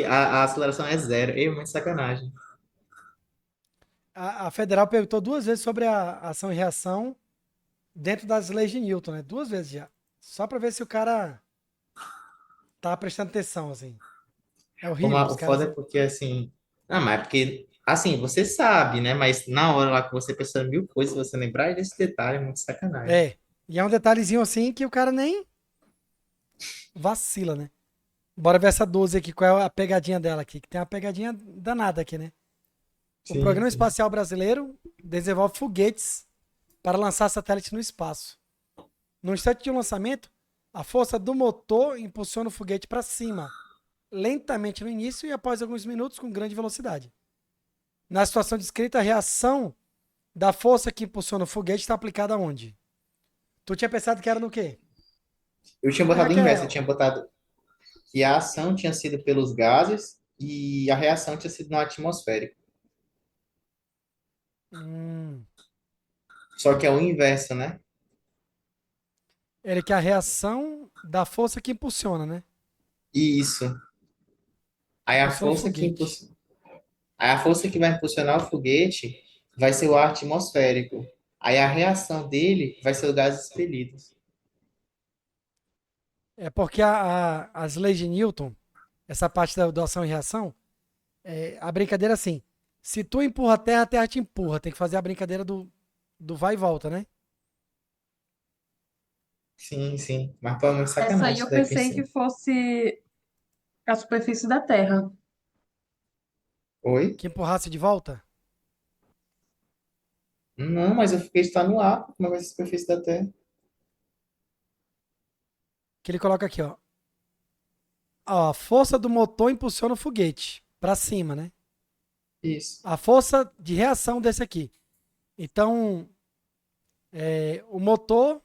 a aceleração é zero. É muito sacanagem. A Federal perguntou duas vezes sobre a ação e reação dentro das leis de Newton, né? Duas vezes já. Só pra ver se o cara tá prestando atenção, assim. É horrível, os O foda caras. é porque, assim... Ah, mas é porque... Assim, você sabe, né? Mas na hora lá que você pensando mil coisas, você lembrar desse detalhe é muito sacanagem. É. E é um detalhezinho assim que o cara nem vacila, né? Bora ver essa 12 aqui, qual é a pegadinha dela aqui, que tem uma pegadinha danada aqui, né? O Sim, Programa sim. Espacial Brasileiro desenvolve foguetes para lançar satélite no espaço. No instante de um lançamento, a força do motor impulsiona o foguete para cima, lentamente no início e após alguns minutos com grande velocidade. Na situação descrita, a reação da força que impulsiona o foguete está aplicada onde? Tu tinha pensado que era no quê? Eu tinha Pegar botado o que é. inverso. Eu tinha botado que a ação tinha sido pelos gases e a reação tinha sido no atmosférico. Hum, Só que é o inverso, né? ele que é a reação da força que impulsiona, né? Isso. Aí a Impulsiona o força que foguete. impulsiona. Aí a força que vai impulsionar o foguete vai ser o ar atmosférico. Aí a reação dele vai ser os gases expelidos. É porque as leis de Newton, essa parte da ação e reação, a brincadeira é assim: se tu empurra a terra te empurra. Tem que fazer a brincadeira do vai e volta, né? Sim, sim. Mas pô, é muito Essa sacanagem aí isso eu daí pensei que pensei. fosse a superfície da Terra. Oi? Que empurrasse de volta. Não, mas eu fiquei está no ar. Como vai ser a superfície da Terra? Que ele coloca aqui, ó. Ó, a força do motor impulsiona o foguete para cima, né? Isso. A força de reação desse aqui. Então, o motor,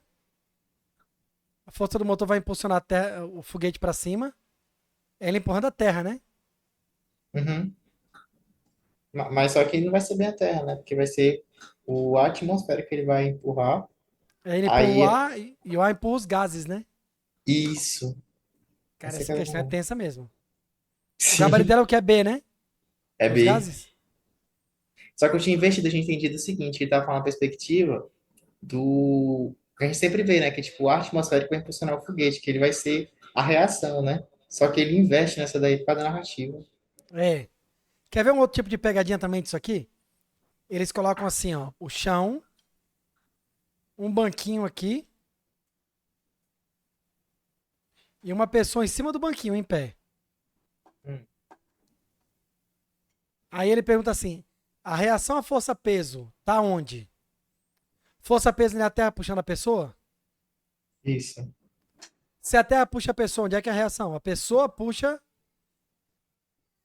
a força do motor vai impulsionar o foguete para cima, ele empurrando a terra, né? Uhum. Mas só que não vai ser bem a Terra, né? Porque vai ser o a atmosfera que ele vai empurrar. Aí ele empurra o Aí, ar e o ar empurra os gases, né? isso. Cara, Essa é essa que é questão é o... tensa mesmo. O gabarito Sim, dela é o que é B, né? é Os B. gases? Só que eu tinha investido, eu tinha entendido o seguinte, que ele tava falando a perspectiva do... que a gente sempre vê, né? Que tipo, o ar atmosférico vai impulsionar o foguete, que ele vai ser a reação, né? Só que ele investe nessa daí por causa da narrativa. É. Quer ver um outro tipo de pegadinha também disso aqui? Eles colocam assim, ó, o chão, um banquinho aqui e uma pessoa em cima do banquinho, em pé. Hum. Aí ele pergunta assim: a reação à força-peso tá onde? Força-peso na Terra puxando a pessoa? Isso. Se a Terra puxa a pessoa, onde é que é a reação? A pessoa puxa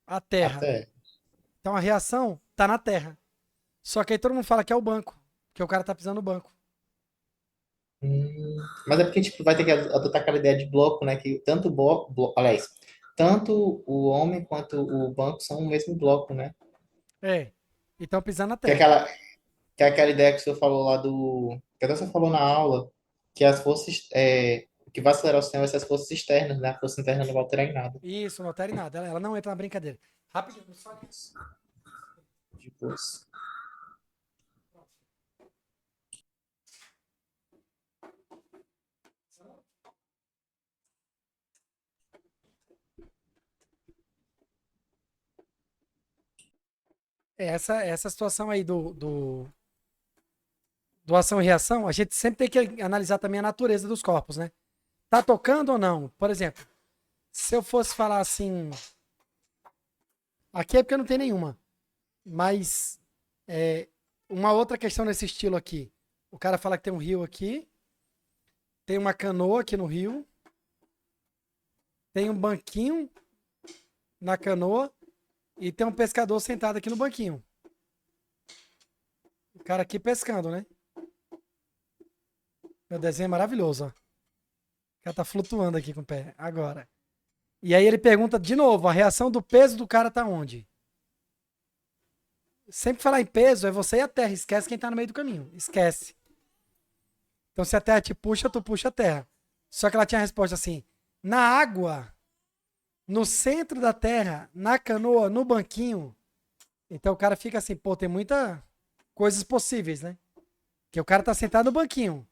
a Terra. Até. Então a reação tá na Terra. Só que aí todo mundo fala que é o banco, que o cara tá pisando no banco. Mas é porque, tipo, vai ter que adotar aquela ideia de bloco, né? Que tanto aliás, tanto o homem quanto o banco são o mesmo bloco, né? É. E estão pisando na Que é Terra. aquela, que é aquela ideia que o senhor falou lá do... Que até você falou na aula, que as forças... o que vai acelerar o sistema vai ser as forças externas, né? A força interna não vai alterar em nada. Isso, não altera em nada. Ela não entra na brincadeira. Rapidinho, só. Depois. Essa situação aí do ação e reação, a gente sempre tem que analisar também a natureza dos corpos, né? Tá tocando ou não? Por exemplo, se eu fosse falar assim, aqui é porque não tem nenhuma, mas uma outra questão nesse estilo aqui. O cara fala que tem um rio aqui, tem uma canoa aqui no rio, tem um banquinho na canoa e tem um pescador sentado aqui no banquinho. O cara aqui pescando, né? Meu desenho é maravilhoso, ó. O cara tá flutuando aqui com o pé. Agora. E aí ele pergunta de novo, a reação do peso do cara tá onde? Sempre falar em peso é você e a terra. Esquece quem tá no meio do caminho. Esquece. Então se a terra te puxa, tu puxa a terra. Só que ela tinha a resposta assim: na água, no centro da Terra, na canoa, no banquinho. Então o cara fica assim, pô, tem muita coisas possíveis, né? Que o cara tá sentado no banquinho.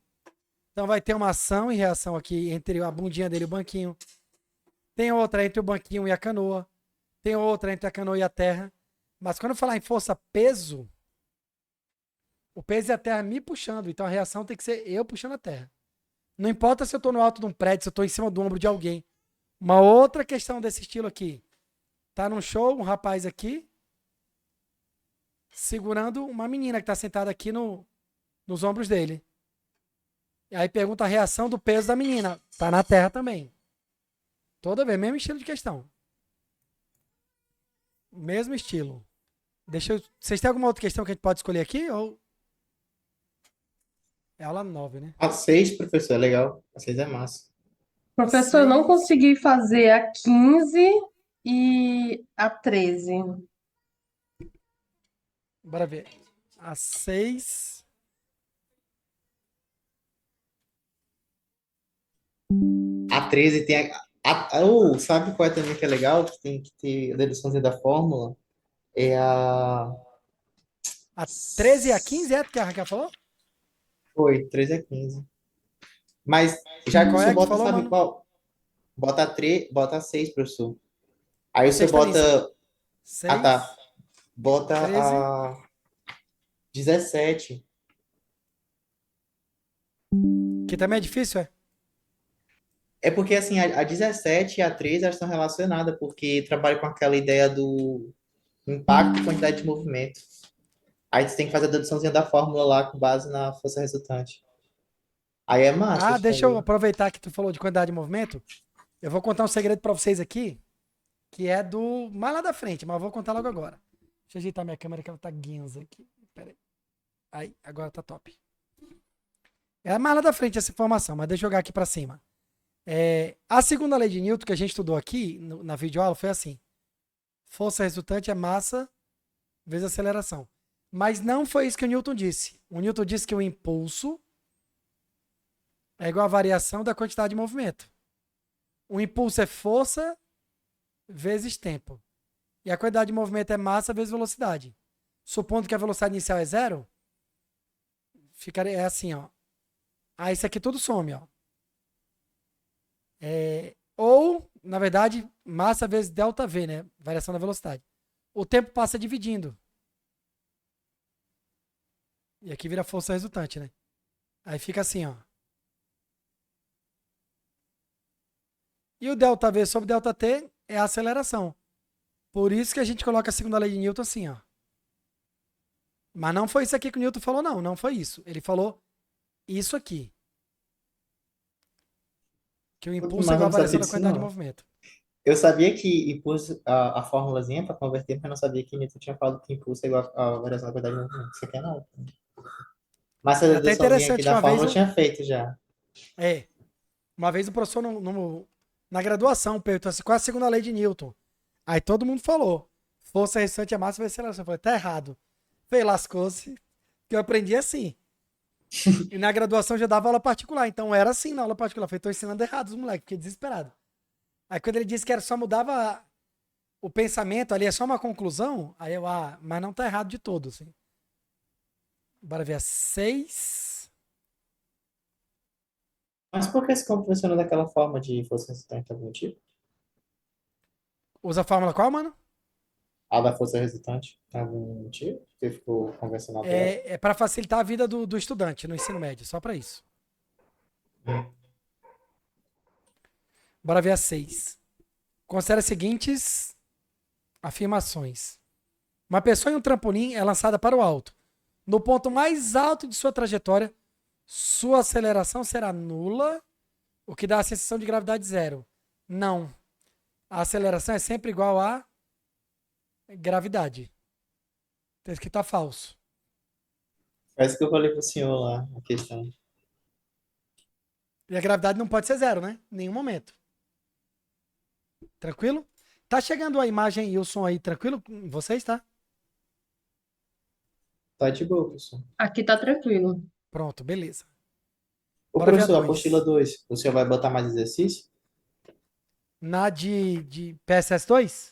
Então vai ter uma ação e reação aqui entre a bundinha dele e o banquinho. Tem outra entre o banquinho e a canoa. Tem outra entre a canoa e a terra. Mas quando eu falar em força peso, o peso é a terra me puxando. Então a reação tem que ser eu puxando a terra. Não importa se eu tô no alto de um prédio, se eu tô em cima do ombro de alguém. Uma outra questão desse estilo aqui. Tá num show, um rapaz aqui, segurando uma menina que tá sentada aqui nos ombros dele. E aí pergunta a reação do peso da menina. Tá na terra também. Toda vez, mesmo estilo de questão. Mesmo estilo. Vocês têm alguma outra questão que a gente pode escolher aqui? Ou é aula 9, né? A 6, professor, é legal. A 6 é massa. Professor, eu não 6. consegui fazer a 15 e a 13. Bora ver. A 6. A 13 tem sabe qual é também que é legal? Que tem que ter a deduçãozinha da fórmula? É a. A 13 e a 15 é a que a Raquel falou? Foi, 13 a 15. Mas já que o Qual é senhor a que tu bota, falou, sabe mano? qual? Bota 6, professor. Aí A o senhor 6 tá ali. bota. Ah, 6, tá. Bota 13. a 17. Que também é difícil, é? É porque, assim, a 17 e a 13 elas estão relacionadas, porque trabalha com aquela ideia do impacto e quantidade de movimento. Aí você tem que fazer a deduçãozinha da fórmula lá com base na força resultante. Aí é massa Ah, de deixa eu fazer. aproveitar que tu falou de quantidade de movimento. Eu vou contar um segredo pra vocês aqui, que é do mais lá da frente, mas eu vou contar logo agora. Deixa eu ajeitar minha câmera que ela tá guinza aqui. Pera aí. Aí, agora tá top. É mais lá da frente essa informação, mas deixa eu jogar aqui pra cima. A segunda lei de Newton que a gente estudou aqui na videoaula foi assim: força resultante é massa vezes aceleração. Mas não foi isso que o Newton disse. O Newton disse que o impulso é igual à variação da quantidade de movimento. O impulso é força vezes tempo. E a quantidade de movimento é massa vezes velocidade. Supondo que a velocidade inicial é zero, é assim, ó. Ah, isso aqui tudo some, ó. Ou, na verdade, massa vezes delta V, né? Variação da velocidade. O tempo passa dividindo. E aqui vira força resultante, né? Aí fica assim, ó. E o delta V sobre delta T é a aceleração. Por isso que a gente coloca a segunda lei de Newton assim, ó. Mas não foi isso aqui que o Newton falou, não. Não foi isso. Ele falou isso aqui. Que o impulso é Mas eu igual à não sabia variação da disso, quantidade de não. movimento. Eu sabia que impulso, a formulazinha para converter, mas eu não sabia que Newton tinha falado que impulso é igual a variação da quantidade de movimento. Isso aqui é nada. Mas essa É até deduçãozinha aqui interessante que da uma vez fórmula eu tinha feito já. é, uma vez o professor na graduação perguntou assim, qual é a segunda lei de Newton? Aí todo mundo falou, força resultante é massa vezes aceleração. Eu falei, tá errado. Falei, lascou-se, que eu aprendi assim. E na graduação eu já dava aula particular, então era assim na aula particular. Eu falei, tô ensinando errado os moleques, fiquei desesperado. Aí quando ele disse que era só mudava o pensamento ali, é só uma conclusão, aí eu, mas não tá errado de todo, assim. Bora ver a 6. Mas por que esse campo funciona daquela forma de força resultante algum tipo? Usa a fórmula qual, mano? A da força resultante algum motivo? Que ficou convencional dela? É para facilitar a vida do estudante no ensino médio, só para isso. Bora ver a 6. Considere as seguintes afirmações. Uma pessoa em um trampolim é lançada para o alto. No ponto mais alto de sua trajetória, sua aceleração será nula, o que dá a sensação de gravidade zero. Não. A aceleração é sempre igual a gravidade. Tem que estar falso. Parece que eu falei pro senhor lá, a questão. E a gravidade não pode ser zero, né? Em nenhum momento. Tranquilo? Tá chegando a imagem e o som aí, tranquilo com vocês, tá? Tá de boa, professor. Aqui tá tranquilo. Pronto, beleza. Ô, Bora ver a professor, apostila 2. 2, o senhor vai botar mais exercício? Na de PSS2?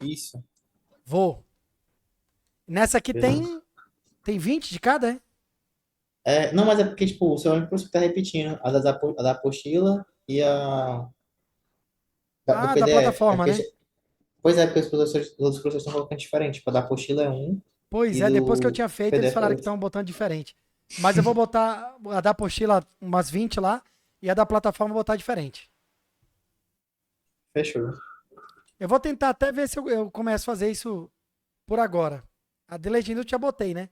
Isso. Vou. Nessa aqui Beleza. tem 20 de cada, é? Não, mas é porque, tipo, o seu único professor que tá repetindo a da apostila e a do Ah, da PDF. É plataforma, porque, né? pois é, porque os outros professores estão colocando diferente. Tipo, a da apostila é um Pois e é, depois que eu do tinha feito, eles PDF é falaram que outro. estavam botando diferente. Mas eu vou botar a da apostila umas 20 lá e a da plataforma eu vou botar diferente. Fechou. Eu vou tentar até ver se eu começo a fazer isso por agora. A de legenda eu já botei, né?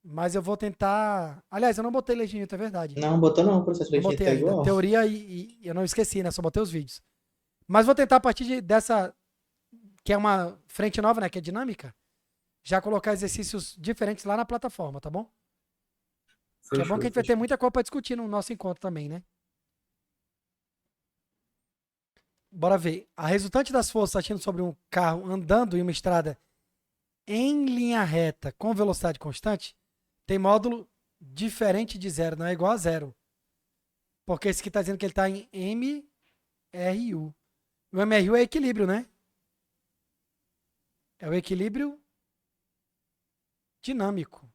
Mas eu vou tentar. Aliás, eu não botei legenda, é verdade. Não, botou não, o processo Não legítimo botei tá ainda. igual. Teoria e eu não esqueci, né? Só botei os vídeos. Mas vou tentar a partir dessa, que é uma frente nova, né? Que é dinâmica, já colocar exercícios diferentes lá na plataforma, tá bom? Que é bom que a Fechou, gente vai ter fechou. muita coisa pra discutir no nosso encontro também, né? Bora ver. A resultante das forças agindo sobre um carro andando em uma estrada em linha reta com velocidade constante tem módulo diferente de zero, não é igual a zero. Porque esse aqui está dizendo que ele está em MRU. O MRU é equilíbrio, né? É o equilíbrio dinâmico.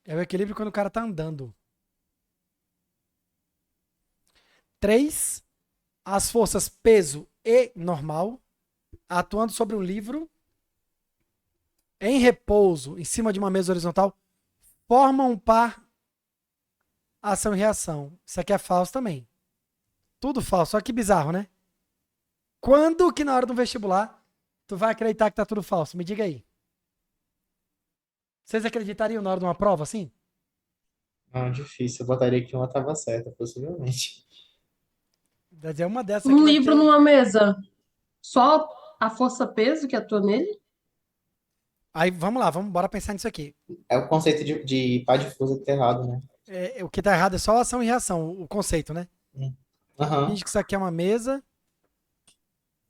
É o equilíbrio quando o cara está andando. 3. As forças peso e normal atuando sobre um livro em repouso em cima de uma mesa horizontal formam um par ação e reação. Isso aqui é falso também. Tudo falso. Olha que bizarro, né? Quando que na hora do vestibular tu vai acreditar que tá tudo falso? Me diga aí. Vocês acreditariam na hora de uma prova assim? Não, difícil. Eu botaria que uma tava certa, possivelmente. Quer dizer, uma dessas aqui Um deve livro ter. numa mesa, só a força-peso que atua nele? Aí vamos lá, vamos bora pensar nisso aqui. É o conceito de pá de fuso que tá errado, né? O que tá errado é só ação e reação, o conceito, né? Hum. Aham. Finge que isso aqui é uma mesa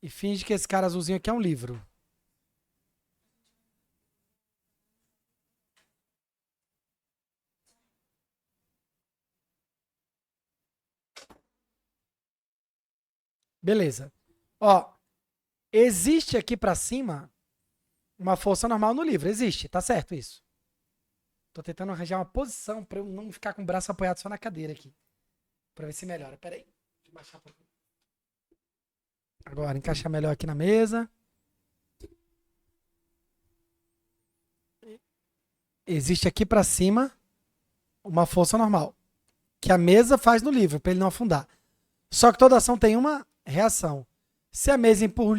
e finge que esse cara azulzinho aqui é um livro. Beleza. Ó, existe aqui pra cima uma força normal no livro. Existe, tá certo isso. Tô tentando arranjar uma posição pra eu não ficar com o braço apoiado só na cadeira aqui. Pra ver se melhora. Pera aí. Deixa eu baixar um pouquinho. Agora, encaixar melhor aqui na mesa. Existe aqui pra cima uma força normal. Que a mesa faz no livro, pra ele não afundar. Só que toda ação tem uma reação. Se a mesa empurra o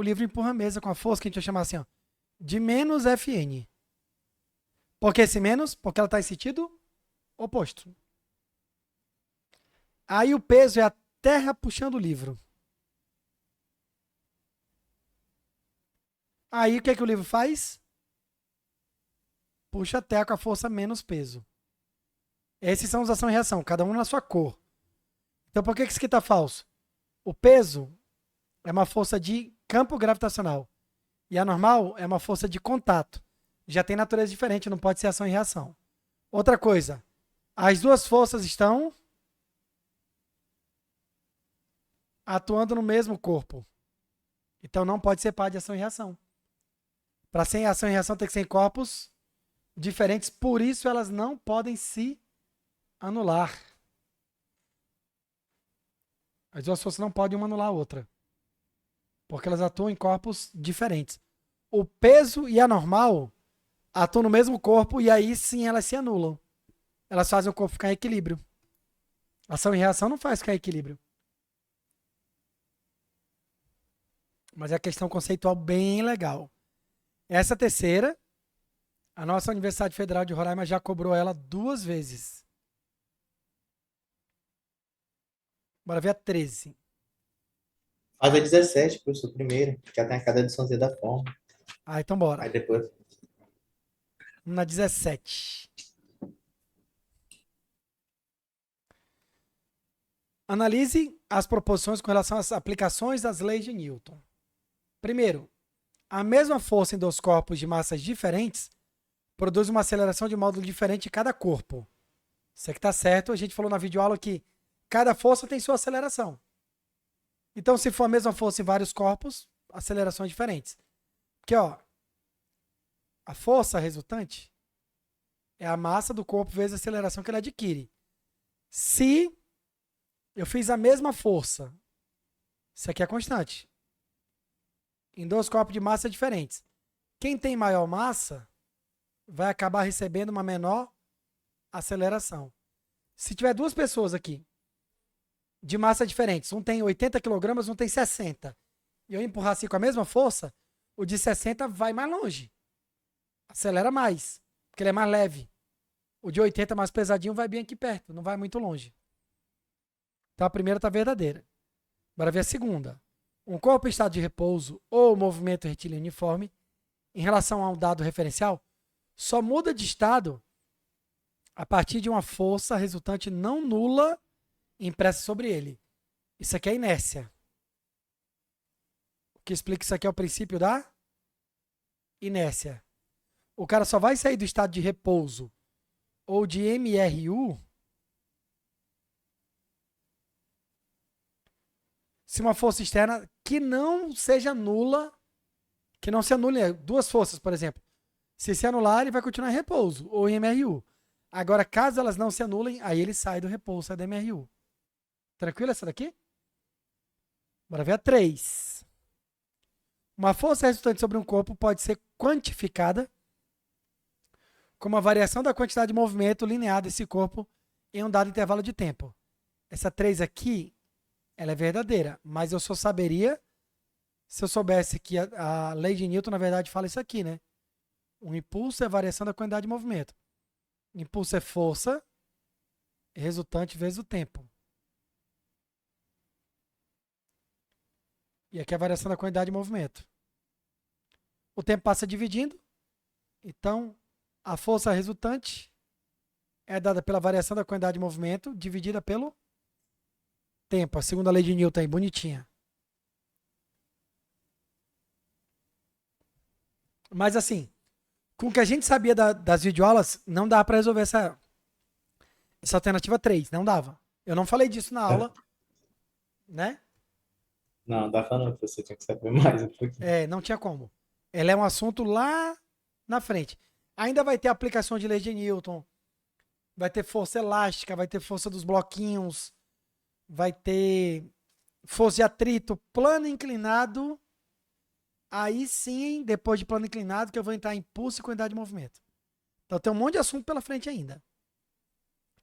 livro empurra a mesa com a força que a gente vai chamar assim, ó, de menos Fn. Por que esse menos? Porque ela está em sentido oposto. Aí o peso é a terra puxando o livro. Aí o que, é que o livro faz? Puxa a terra com a força menos peso. Esses são os ação e reação, cada um na sua cor. Então por que isso aqui está falso? O peso é uma força de campo gravitacional. E a normal é uma força de contato. Já tem natureza diferente, não pode ser ação e reação. Outra coisa, as duas forças estão atuando no mesmo corpo. Então não pode ser par de ação e reação. Para ser ação e reação tem que ser em corpos diferentes, por isso elas não podem se anular. As duas forças não podem uma anular a outra, porque elas atuam em corpos diferentes. O peso e a normal atuam no mesmo corpo e aí sim elas se anulam. Elas fazem o corpo ficar em equilíbrio. Ação e reação não faz ficar em equilíbrio. Mas é a questão conceitual bem legal. Essa terceira, a nossa Universidade Federal de Roraima já cobrou ela 2 vezes. Bora ver a 13. Faz a 17, professor, primeiro, que já tem a cada ediçãozinha da forma. Então bora. Aí depois. Vamos na 17. Analise as proposições com relação às aplicações das leis de Newton. Primeiro, a mesma força em dois corpos de massas diferentes produz uma aceleração de módulo diferente em cada corpo. Isso aqui tá certo. A gente falou na videoaula que cada força tem sua aceleração. Então, se for a mesma força em vários corpos, acelerações diferentes. Porque, ó, a força resultante é a massa do corpo vezes a aceleração que ele adquire. Se eu fiz a mesma força, isso aqui é constante, em dois corpos de massa diferentes, quem tem maior massa vai acabar recebendo uma menor aceleração. Se tiver duas pessoas aqui, de massa diferentes, um tem 80 kg, um tem 60, e eu empurrar assim com a mesma força, o de 60 vai mais longe. Acelera mais, porque ele é mais leve. O de 80 mais pesadinho vai bem aqui perto, não vai muito longe. Então a primeira está verdadeira. Bora ver a segunda. Um corpo em estado de repouso ou movimento retilíneo uniforme, em relação a um dado referencial, só muda de estado a partir de uma força resultante não nula impressa sobre ele. Isso aqui é inércia. O que explica isso aqui é o princípio da inércia. O cara só vai sair do estado de repouso ou de MRU se uma força externa que não seja nula, que não se anule duas forças, por exemplo. Se anular, ele vai continuar em repouso ou em MRU. Agora, caso elas não se anulem, aí ele sai do repouso, sai da MRU. Tranquilo essa daqui? Bora ver a 3. Uma força resultante sobre um corpo pode ser quantificada como a variação da quantidade de movimento linear desse corpo em um dado intervalo de tempo. Essa 3 aqui, ela é verdadeira, mas eu só saberia se eu soubesse que a lei de Newton, na verdade, fala isso aqui, né? Um impulso é a variação da quantidade de movimento. Impulso é força resultante vezes o tempo. E aqui é a variação da quantidade de movimento. O tempo passa dividindo. Então, a força resultante é dada pela variação da quantidade de movimento dividida pelo tempo. A segunda lei de Newton aí, bonitinha. Mas assim, com o que a gente sabia das videoaulas, não dá para resolver essa alternativa 3. Não dava. Eu não falei disso na aula, né? Não, dá falando que você tinha que saber mais um pouquinho. Não tinha como. Ela é um assunto lá na frente. Ainda vai ter aplicação de lei de Newton, vai ter força elástica, vai ter força dos bloquinhos, vai ter força de atrito, plano inclinado. Aí sim, depois de plano inclinado, que eu vou entrar em impulso e quantidade de movimento. Então tem um monte de assunto pela frente ainda.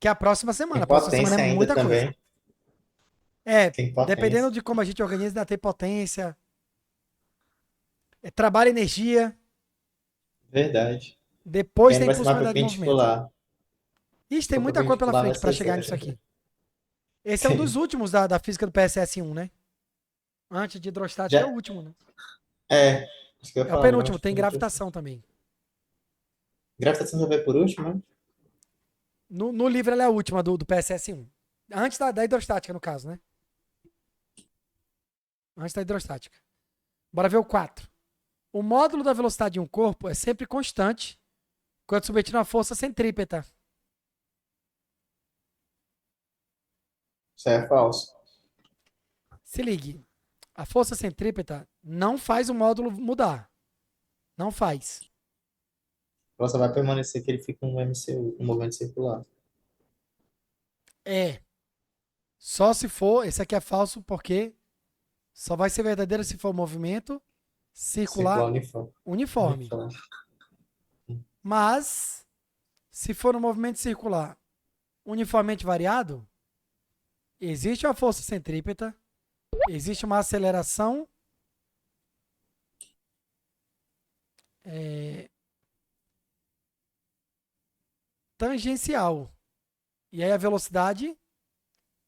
Que é a próxima semana. Tem A próxima semana potência é ainda muita coisa. também. Tem Dependendo potência. de como a gente organiza, ainda tem potência. Trabalho e energia. Verdade. E Depois ainda tem vai ser impulso e mais quantidade de movimento. perpendicular. Ixi, tem O muita coisa pela perpendicular vai frente para ser chegar sério. nisso aqui. Esse é um dos últimos da física do PSS1, né? Antes de hidrostática é o Já, último, né? isso que eu ia É o falar, penúltimo, geralmente tem penúltimo. gravitação também. Gravitação vai por último, né? No livro ela é a última do PSS1. Antes da hidrostática, no caso, né? Antes da hidrostática. Bora ver o 4. O módulo da velocidade de um corpo é sempre constante quando submetido a uma força centrípeta. Isso aí é falso. Se ligue. A força centrípeta não faz o módulo mudar. Não faz. Ela só vai permanecer que ele fica um MCU, um movimento circular. É. Só se for. Esse aqui é falso porque só vai ser verdadeiro se for movimento circular Circular uniforme. uniforme. Mas, se for um movimento circular uniformemente variado, existe uma força centrípeta, existe uma aceleração tangencial. E aí a velocidade,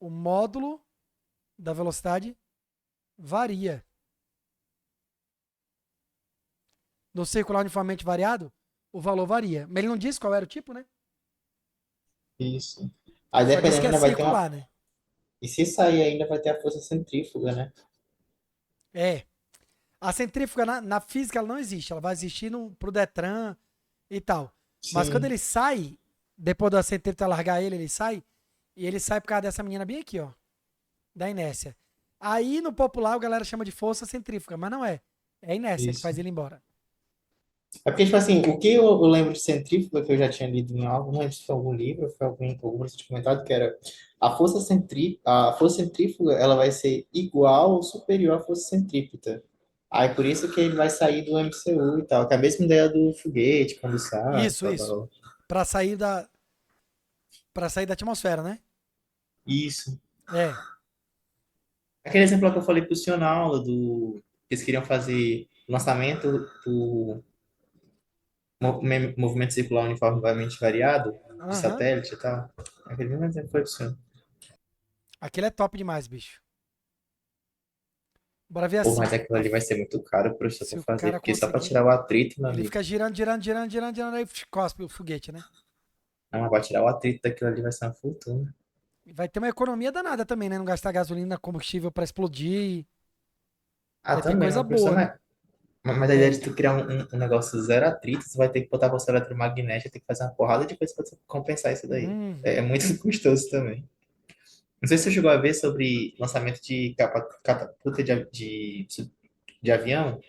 o módulo da velocidade varia. No circular uniformemente variado, o valor varia. Mas ele não disse qual era o tipo, né? Isso. Aí Só disse dependendo que é ainda vai ter uma. circular, né? E se sair ainda vai ter a força centrífuga, né? É. A centrífuga na física ela não existe. Ela vai existir pro Detran e tal. Mas quando Sim. ele sai, depois da centrífuga largar ele sai. E ele sai por causa dessa menina bem aqui, ó. Da inércia. Aí no popular a galera chama de força centrífuga, mas não é. É a inércia que Isso. faz ele ir embora. É porque, tipo assim, o que eu lembro de centrífuga, que eu já tinha lido em algo, não lembro se foi algum livro, foi algum professor de comentado, que era a força centrífuga, ela vai ser igual ou superior à força centrípeta. Aí por isso que ele vai sair do MCU e tal, que é a mesma ideia do foguete, quando sai, Isso, tal, isso. tal. Pra sair da, pra sair da atmosfera, né? Isso. É. Aquele exemplo lá que eu falei pro senhor na aula, que eles queriam fazer lançamento do movimento circular uniformemente variado, de Aham. satélite e tal. Aquele mesmo exemplo foi pro senhor. Aquele é top demais, bicho. Bora ver Pô, mas assim. aquilo ali vai ser muito caro, professor, Se pra o fazer, cara porque só pra conseguir. tirar o atrito, meu Ele amigo. fica girando, girando, girando, girando, girando, girando, aí cospe o foguete, né? Não, mas pra tirar o atrito daquilo ali vai ser uma fortuna. E vai ter uma economia danada também, né? Não gastar gasolina, combustível pra explodir. Ah, Vai ter também, coisa mas professor, boa, né? mas a ideia É. de tu criar um negócio zero atrito, você vai ter que botar a força eletromagnética, tem que fazer uma porrada de coisa pra tu compensar isso daí. É Uhum. muito custoso também. Não sei se você chegou a ver sobre lançamento de catapulta de avião.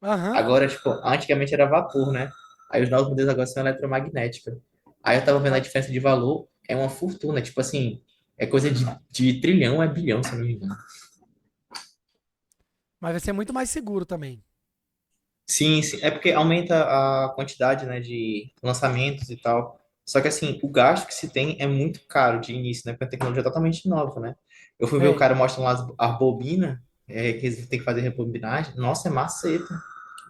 Aham. Agora, tipo, antigamente era vapor, né? Aí os novos modelos agora são eletromagnética. Aí eu tava vendo a Vai, diferença de valor, é uma fortuna. Tipo assim, é coisa de trilhão, é bilhão, se eu não me engano. mas vai ser muito mais seguro também. Sim, sim, é porque aumenta a quantidade, né, de lançamentos e tal. Só que assim, o gasto que se tem é muito caro de início, né? Porque a tecnologia é totalmente nova, né? Eu fui ver o É. cara mostrando lá as bobinas, que eles têm que fazer rebobinagem. Nossa, é maceta.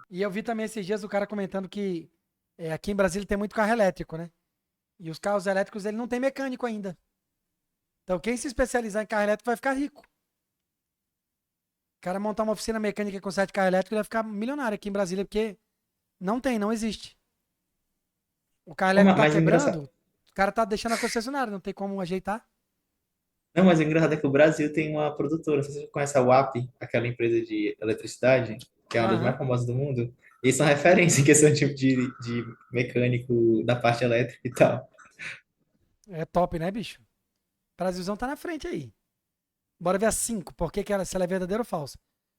E eu vi também esses dias o cara comentando que aqui em Brasília tem muito carro elétrico, né? E os carros elétricos ele não tem mecânico ainda. Então quem se especializar em carro elétrico vai ficar rico. O cara montar uma oficina mecânica com sete carro elétrico, ele vai ficar milionário aqui em Brasília, porque não tem, não existe. O carro Pô, elétrico tá mas o engraçado. quebrando, o cara tá deixando a concessionária, não tem como ajeitar. Não, mas o engraçado é que o Brasil tem uma produtora, não sei se você conhece a UAP, aquela empresa de eletricidade, que é uma das mais Aham. famosas do mundo. Eles são referência em questão de mecânico da parte elétrica e tal. É top, né, bicho? Brasilzão tá na frente aí. Bora ver a 5. Por que, se ela é verdadeira ou falsa?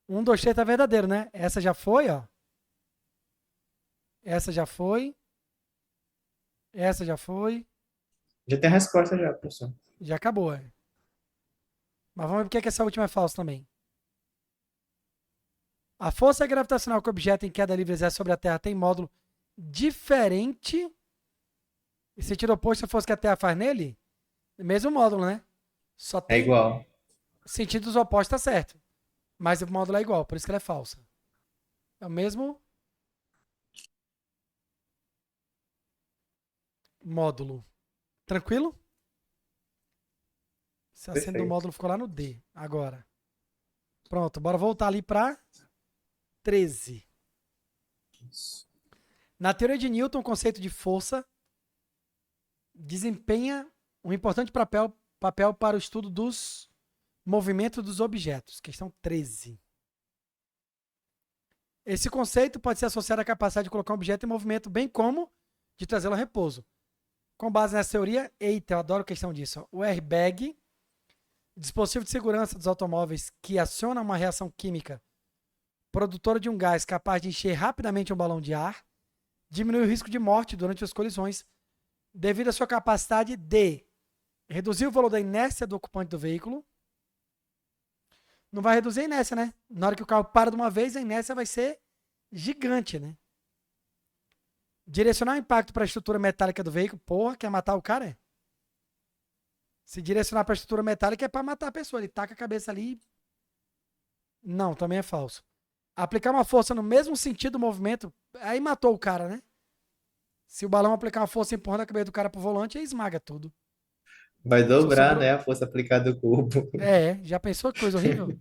1, 2, 3 tá verdadeiro, né? Essa já foi, ó. Essa já foi. Essa já foi. Já tem a resposta já, professor. Já acabou, é. Mas vamos ver por que essa última é falsa também. A força gravitacional que o objeto em queda livre exerce sobre a Terra tem módulo diferente. E sentido oposto, se fosse que a Terra faz nele, mesmo módulo, né? Só É tem igual. sentidos opostos, tá certo. Mas o módulo é igual, por isso que ela é falsa. É o mesmo módulo. Tranquilo? Se acende do Perfeito. módulo ficou lá no D. Agora. Pronto, bora voltar ali para 13. Na teoria de Newton, o conceito de força desempenha um importante papel para o estudo dos movimentos dos objetos. Questão 13. Esse conceito pode ser associado à capacidade de colocar um objeto em movimento, bem como de trazê-lo a repouso. Com base nessa teoria, eita, eu adoro questão disso. O airbag, dispositivo de segurança dos automóveis que aciona uma reação química produtora de um gás capaz de encher rapidamente um balão de ar, diminui o risco de morte durante as colisões, devido à sua capacidade de reduzir o valor da inércia do ocupante do veículo. Não vai reduzir a inércia, né? Na hora que o carro para de uma vez, a inércia vai ser gigante, né? Direcionar o impacto para a estrutura metálica do veículo, porra, quer matar o cara? É? Se direcionar para a estrutura metálica é para matar a pessoa. Ele taca a cabeça ali. Não, também é falso. Aplicar uma força no mesmo sentido do movimento, aí matou o cara, né? Se o balão aplicar uma força empurrando a cabeça do cara pro volante, aí esmaga tudo. Vai Só dobrar, sobrou. né, a força aplicada do corpo. Já pensou que coisa horrível?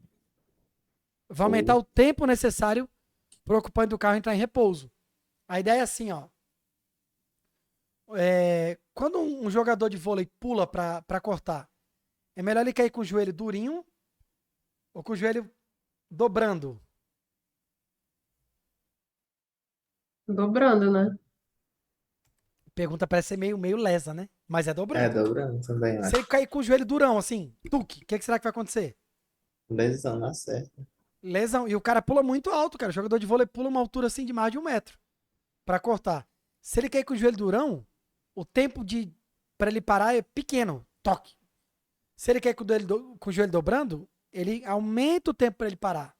Vai aumentar Pô, o tempo necessário para o ocupante do carro entrar em repouso. A ideia é assim, ó. Quando um jogador de vôlei pula para cortar, é melhor ele cair com o joelho durinho ou com o joelho dobrando? Dobrando, né? pergunta parece ser meio lesa, né? Mas é É, dobrando. dobrando também, eu Se ele acho. cair com o joelho durão, assim, tuque, o que será que vai acontecer? Lesão na certa. Lesão. E o cara pula muito alto, cara. O jogador de vôlei pula uma altura assim de mais de 1 metro pra cortar. Se ele cair com o joelho durão, o tempo de para ele parar é pequeno. Toque. Se ele cair com o joelho dobrando, ele aumenta o tempo para ele parar.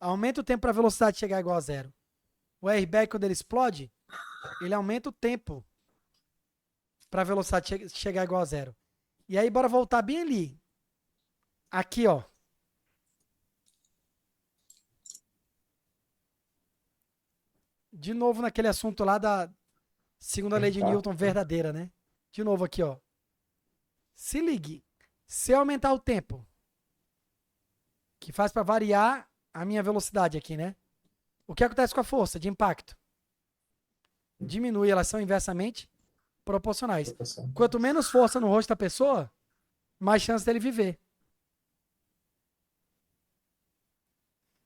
Aumenta o tempo para a velocidade chegar igual a zero. O airbag, quando ele explode, ele aumenta o tempo para a velocidade chegar igual a zero. E aí, bora voltar bem ali. Aqui, ó. De novo naquele assunto lá da segunda lei de Newton Impacto. verdadeira, né? De novo aqui, ó. Se ligue. Se eu aumentar o tempo, que faz para variar a minha velocidade aqui, né? O que acontece com a força de impacto? Diminui, elas são inversamente proporcionais. Proporção. Quanto menos força no rosto da pessoa, mais chance dele viver.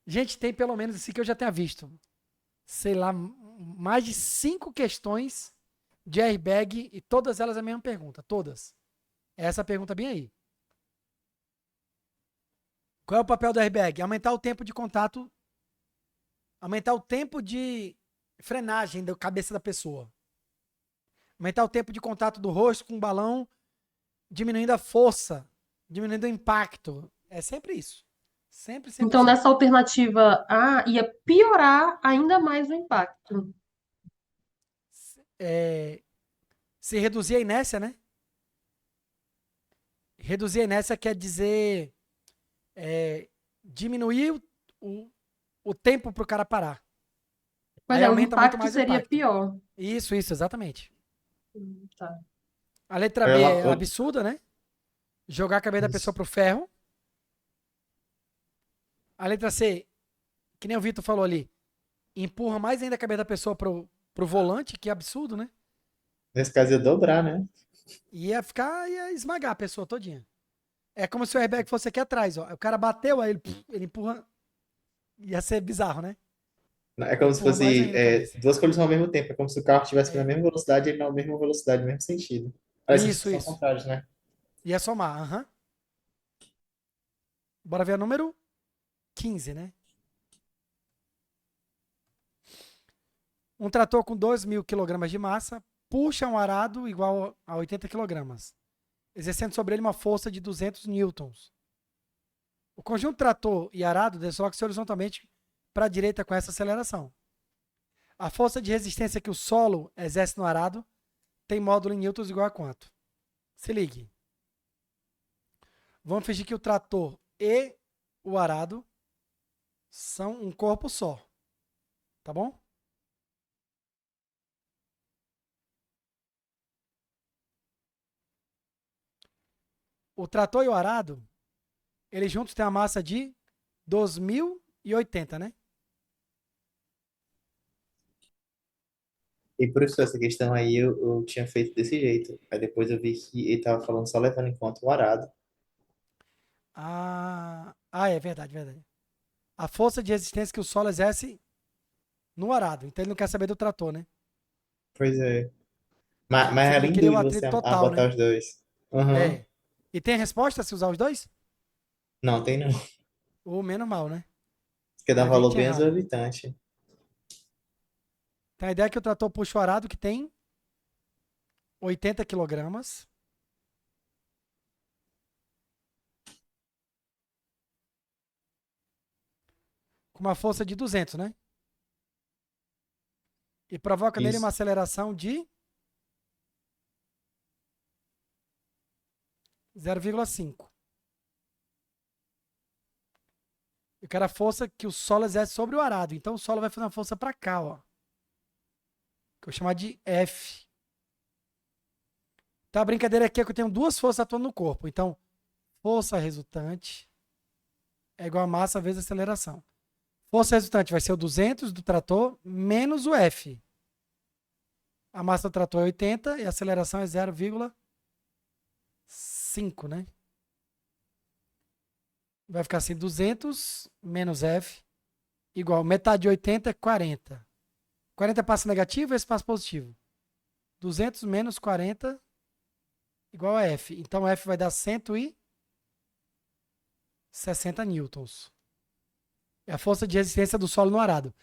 Gente, tem pelo menos assim que eu já tenha visto, sei lá, mais de 5 questões de airbag e todas elas a mesma pergunta. Todas. É essa pergunta bem aí. Qual é o papel do airbag? Aumentar o tempo de contato, aumentar o tempo de frenagem da cabeça da pessoa. Aumentar o tempo de contato do rosto com o balão, diminuindo a força, diminuindo o impacto. É sempre isso. Sempre, sempre, Então, sempre. nessa alternativa A, ia piorar ainda mais o impacto. É, se reduzir a inércia, né? Reduzir a inércia quer dizer diminuir o tempo para o cara parar. Pois Aí é, o aumenta muito impacto mais o seria impacto. pior. Isso, exatamente. Tá. A letra B Ela, é absurda, né? Jogar a cabeça da pessoa isso. pro ferro. A letra C, que nem o Vitor falou ali, empurra mais ainda a cabeça da pessoa pro volante, que é absurdo, né? Nesse caso, ia dobrar, né? Ia esmagar a pessoa todinha. É como se o airbag fosse aqui atrás, ó. O cara bateu, aí ele empurra. Ia ser bizarro, né? É como se Empurra mais fosse ainda a cabeça. duas colisões ao mesmo tempo. É como se o carro estivesse na É, mesma velocidade e ele na mesma velocidade, no mesmo sentido. Parece que isso, são isso. contrários, né? Ia somar, aham. Bora ver o número 15, né? Um trator com 2.000 kg de massa puxa um arado igual a 80 kg, exercendo sobre ele uma força de 200 newtons. O conjunto trator e arado desloca-se horizontalmente para a direita com essa aceleração. A força de resistência que o solo exerce no arado tem módulo em newtons igual a quanto? Se ligue. Vamos fingir que o trator e o arado são um corpo só. Tá bom? O trator e o arado, eles juntos têm a massa de 2.080, né? E por isso essa questão aí eu tinha feito desse jeito. Aí depois eu vi que ele tava falando só levando em conta o arado. É verdade, verdade. A força de resistência que o solo exerce no arado. Então ele não quer saber do trator, né? Pois é. Mas é Ele bem queria o doido você atrito total, botar né? os dois. Aham. É. E tem a resposta se usar os dois? Não, tem não. Ou menos mal, né? Porque dá um Vai ver que valor tinha bem errado. exorbitante. Então a ideia é que o trator puxa o arado que tem 80 quilogramas. Com uma força de 200, né? E provoca nele uma Isso. aceleração de 0,5. Eu quero a força que o solo exerce sobre o arado. Então o solo vai fazer uma força para cá, ó. Que eu vou chamar de F. Então a brincadeira aqui é que eu tenho duas forças atuando no corpo. Então, força resultante é igual a massa vezes a aceleração. Força resultante vai ser o 200 do trator menos o F. A massa do trator é 80 e a aceleração é 0,5, né? Vai ficar assim, 200 menos F igual metade de 80 é 40. 40 passa negativo e esse passa positivo. 200 menos 40 igual a F. Então F vai dar 160 newtons. É a força de resistência do solo no arado.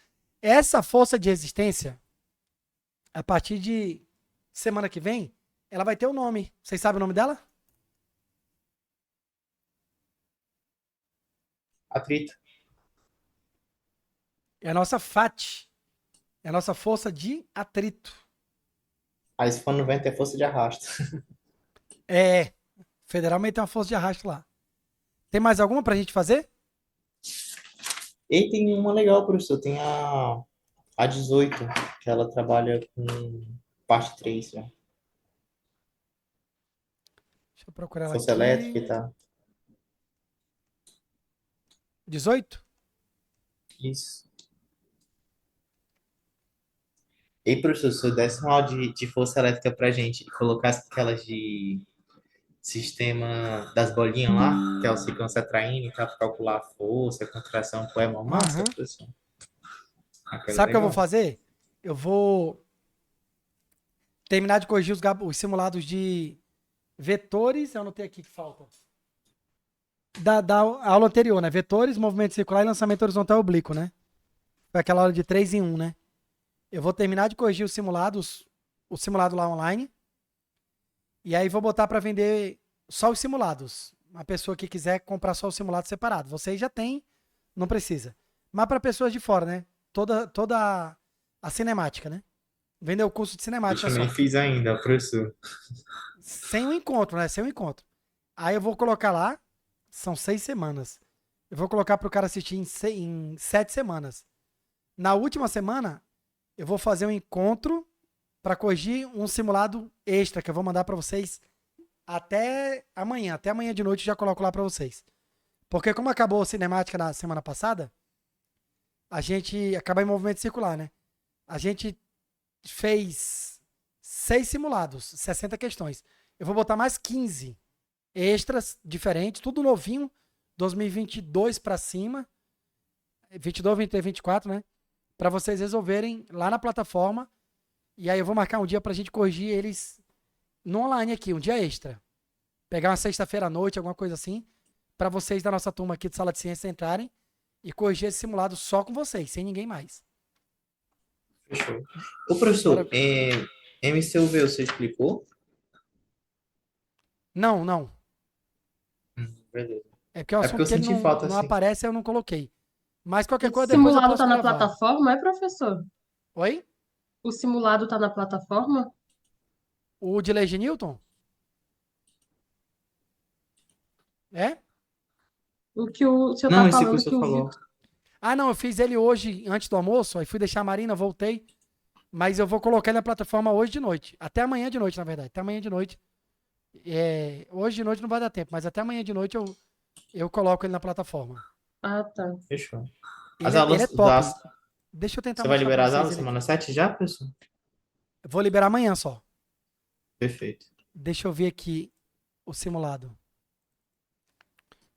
Essa força de resistência, a partir de semana que vem, ela vai ter um nome. Vocês sabem o nome dela? Atrito. É a nossa FAT. É a nossa força de atrito. Aí se for no vento é força de arrasto. É. Federalmente tem uma força de arrasto lá. Tem mais alguma pra gente fazer? E tem uma legal, professor. Tem a 18, que ela trabalha com parte 3, né? Deixa eu procurar ela Força elétrica aqui. e tal. 18? Isso. E, professor, se eu desse uma aula de força elétrica pra gente e colocasse aquelas de sistema das bolinhas lá, que é o ciclo atraindo e tal, pra calcular a força, a contração, pô, é uma massa, Aham. professor. Aquela é Sabe o que eu vou legal. fazer? Eu vou terminar de corrigir os simulados de vetores. Eu anotei aqui que falta. Da aula anterior, né? Vetores, movimento circular e lançamento horizontal oblíquo, né? Foi aquela aula de 3 em 1, né? Eu vou terminar de corrigir os simulados, o simulado lá online. E aí vou botar para vender só os simulados. Uma pessoa que quiser comprar só o simulado separado. Vocês já têm, não precisa. Mas para pessoas de fora, né? Toda a cinemática, né? Vender o curso de Eu cinemática também só. fiz ainda, professor. Sem o encontro, né? Sem o encontro. Aí eu vou colocar lá, são 6 semanas. Eu vou colocar para o cara assistir em 7 semanas. Na última semana, eu vou fazer um encontro para corrigir um simulado extra que eu vou mandar para vocês até amanhã. Até amanhã de noite eu já coloco lá para vocês. Porque como acabou a cinemática na semana passada, a gente acaba em movimento circular, né? A gente fez 6 simulados, 60 questões. Eu vou botar mais 15 extras diferentes, tudo novinho, 2022 para cima, 22, 23, 24, né? Para vocês resolverem lá na plataforma. E aí eu vou marcar um dia pra gente corrigir eles no online aqui, um dia extra. Pegar uma sexta-feira à noite, alguma coisa assim, para vocês da nossa turma aqui de Sala de Ciência entrarem e corrigir esse simulado só com vocês, sem ninguém mais. Fechou. Ô, Bora. professor, MCUV você explicou? Não, não. Beleza. É porque é um É porque assunto eu que ele senti não, falta, não assim. aparece, eu não coloquei. Mas qualquer Esse coisa depois eu simulado posso tá na gravar. plataforma, é, professor? Oi? O simulado tá na plataforma? O de Lei de Newton? É? O que o senhor Não, tá esse que o falando que senhor o falou. Vitor. Ah, não, eu fiz ele hoje, antes do almoço, aí fui deixar a Marina, voltei. Mas eu vou colocar ele na plataforma hoje de noite. Até amanhã de noite, na verdade. Até amanhã de noite. Hoje de noite não vai dar tempo, mas até amanhã de noite eu coloco ele na plataforma. Ah, tá. Fechou. As Ele é aulas top. Deixa eu tentar Você vai mostrar pra liberar as vocês aulas ele semana aqui. 7 já, professor? Eu vou liberar amanhã só. Perfeito. Deixa eu ver aqui o simulado.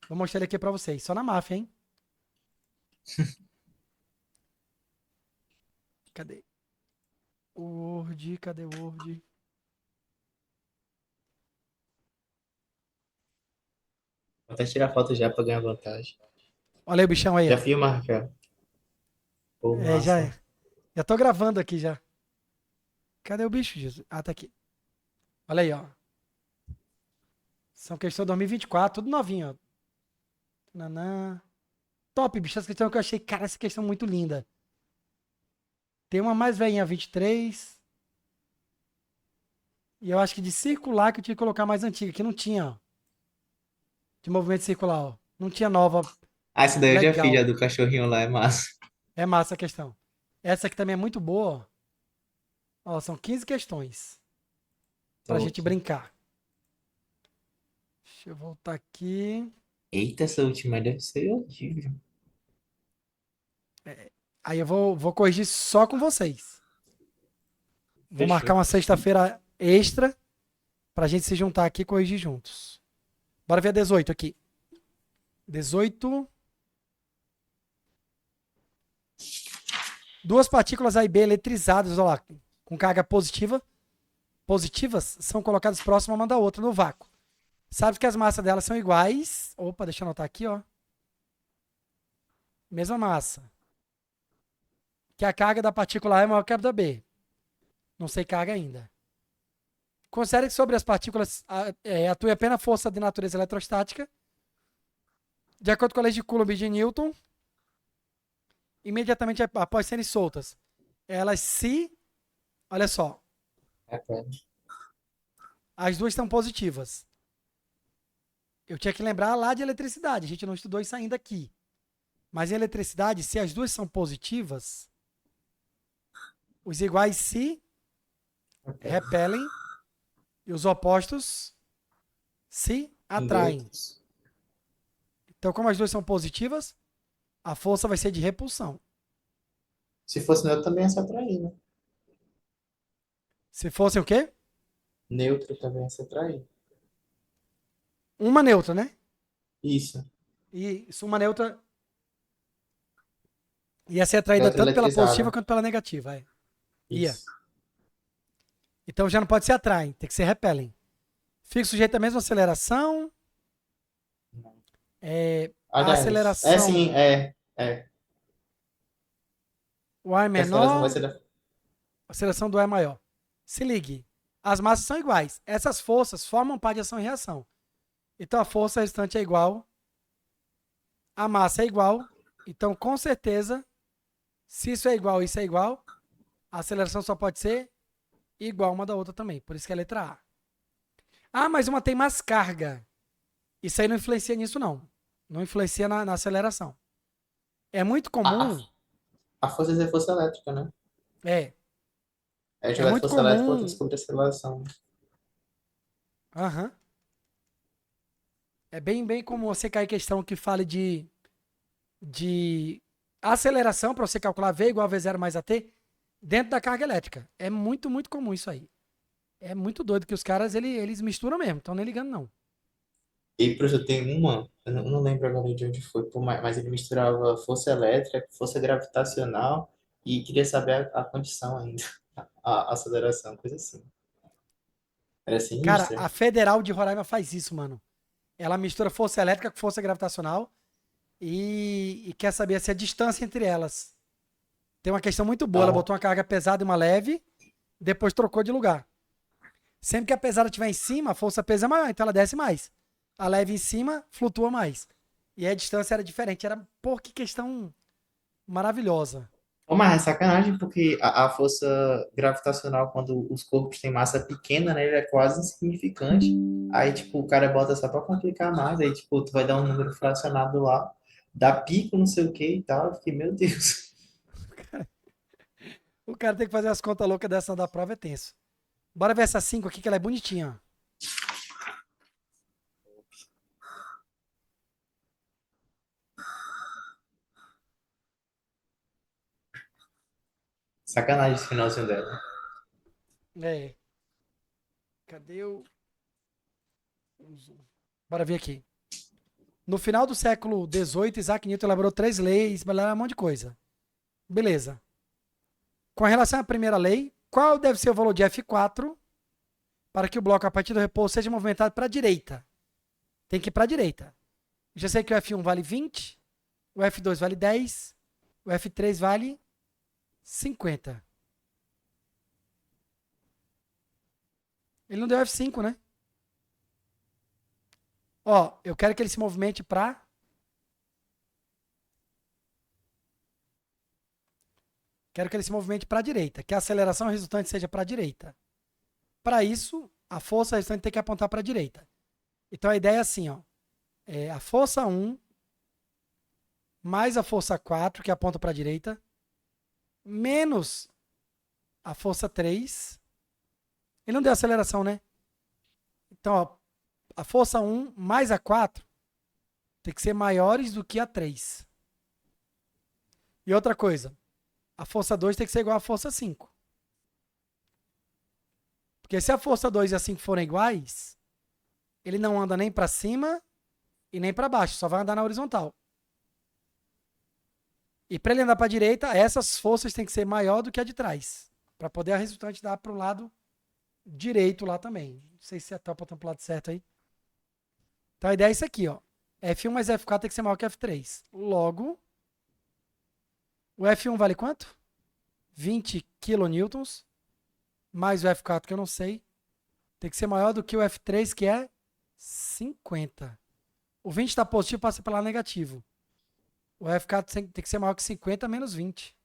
Vou mostrar ele aqui pra vocês. Só na máfia, hein? Cadê? Word, cadê o Word? Vou até tirar foto já pra ganhar vantagem. Olha aí o bichão aí, Já ó. filma, Rafael? Pô, É, já massa. é. Já tô gravando aqui já. Cadê o bicho, Jesus? Ah, tá aqui. Olha aí, ó. São questões 2024, tudo novinho, ó. Nanã. Top, bicho. Essa questão que eu achei, cara, essa questão muito linda. Tem uma mais velhinha, 23. E eu acho que de circular que eu tinha que colocar mais antiga, que não tinha, ó. De movimento circular, ó. Não tinha nova. Ah, essa daí eu já fiz, já Legal. do cachorrinho lá, é massa. É massa a questão. Essa aqui também é muito boa, ó. Ó, são 15 questões pra Top. gente brincar. Deixa eu voltar aqui. Eita, essa última deve ser horrível. Aí eu vou corrigir só com vocês. Vou marcar Fechou. uma sexta-feira extra pra gente se juntar aqui e corrigir juntos. Bora ver a 18 aqui. 18. Duas partículas A e B eletrizadas, olha lá, com carga positiva, positivas são colocadas próximas uma da outra no vácuo. Sabe que as massas delas são iguais. Opa, deixa eu anotar aqui, ó. Mesma massa. Que a carga da partícula A é maior que a da B. Não sei carga ainda. Considere que sobre as partículas atue apenas a força de natureza eletrostática. De acordo com a lei de Coulomb e de Newton, imediatamente após serem soltas, elas se... Olha só, Repele. as duas estão positivas. Eu tinha que lembrar lá de eletricidade. A gente não estudou isso ainda aqui. Mas em eletricidade, se as duas são positivas, os iguais se repelem e os opostos se atraem. Neutros. Então, como as duas são positivas, a força vai ser de repulsão. Se fosse neutro, também ia se atrair, né? Se fosse o quê? Neutro também ia se atrair. Uma neutra, né? Isso. E isso, uma neutra ia ser atraída Neutra tanto pela eletrizada. positiva quanto pela negativa. Ia. Isso. Então já não pode ser atraem, tem que ser repelem. Fica sujeito à mesma aceleração. A Aliás, aceleração, é sim, é. o A é Que a aceleração vai menor, ser a aceleração do A é maior. Se ligue, as massas são iguais. Essas forças formam par de ação e reação. Então a força restante é igual, a massa é igual. Então, com certeza, se isso é igual e isso é igual, a aceleração só pode ser igual uma da outra também. Por isso que é a letra A. Ah, mas uma tem mais carga. Isso aí não influencia nisso, não. Não influencia na aceleração. É muito A, comum. a força é força elétrica, né? É. É É jogar de muito força elétrica, outra comum. descobre a aceleração. Aham. É bem comum você cair em questão que fale de aceleração para você calcular V igual a V0 mais AT dentro da carga elétrica. É muito comum isso aí. É muito doido que os caras, eles misturam mesmo. Estão nem ligando, não. E, por exemplo, tem uma, eu não lembro agora de onde foi, pô, mas ele misturava força elétrica, força gravitacional e queria saber a condição ainda, a aceleração, coisa assim. Era Cara, sinistra. a Federal de Roraima faz isso, mano. Ela mistura força elétrica com força gravitacional e quer saber se a distância entre elas. Tem uma questão muito boa. Ela Então, botou uma carga pesada e uma leve, depois trocou de lugar. Sempre que a pesada estiver em cima, a força pesa é maior, então ela desce mais. A leve em cima, flutua mais. E aí a distância era diferente. Era, pô, que questão maravilhosa. ô, mas é sacanagem, porque a força gravitacional, quando os corpos têm massa pequena, né, ele é quase insignificante. Aí, tipo, o cara bota só pra complicar mais, aí, tipo, tu vai dar um número fracionado lá, dá pico, não sei o que e tal. Eu fiquei, meu Deus. O cara tem que fazer as contas loucas dessa da prova, é tenso. Bora ver essa 5 aqui, que ela é bonitinha. Ó. Sacanagem esse finalzinho dela. É. Cadê o. Bora ver aqui. No final do século XVIII, Isaac Newton elaborou 3 leis, um monte de coisa. Beleza. Com relação à primeira lei, qual deve ser o valor de F4 para que o bloco a partir do repouso seja movimentado para a direita? Tem que ir para a direita. Já sei que o F1 vale 20, o F2 vale 10, o F3 vale 50. Ele não deu F5, né? Ó, eu quero que ele se movimente para... Quero que ele se movimente para a direita, que a aceleração resultante seja para a direita. Para isso, a força resultante tem que apontar para a direita. Então a ideia é assim, ó. É a força 1 mais a força 4, que aponta para a direita, menos a força 3. Ele não deu aceleração, né? Então, ó, a força 1 mais a 4 tem que ser maiores do que a 3. E outra coisa, a força 2 tem que ser igual à força 5. Porque se a força 2 e a 5 forem iguais, ele não anda nem para cima e nem para baixo, só vai andar na horizontal. E para ele andar para a direita, essas forças têm que ser maior do que a de trás, para poder a resultante dar para o lado direito lá também. Não sei se a tampa tá pro lado certo aí. Então a ideia é isso aqui, ó. F1 mais F4 tem que ser maior que F3. Logo, o F1 vale quanto? 20 kilonewtons. Mais o F4 que eu não sei. Tem que ser maior do que o F3, que é 50. O 20 está positivo, passa para lá negativo. O F4 tem que ser maior que 50 menos 20.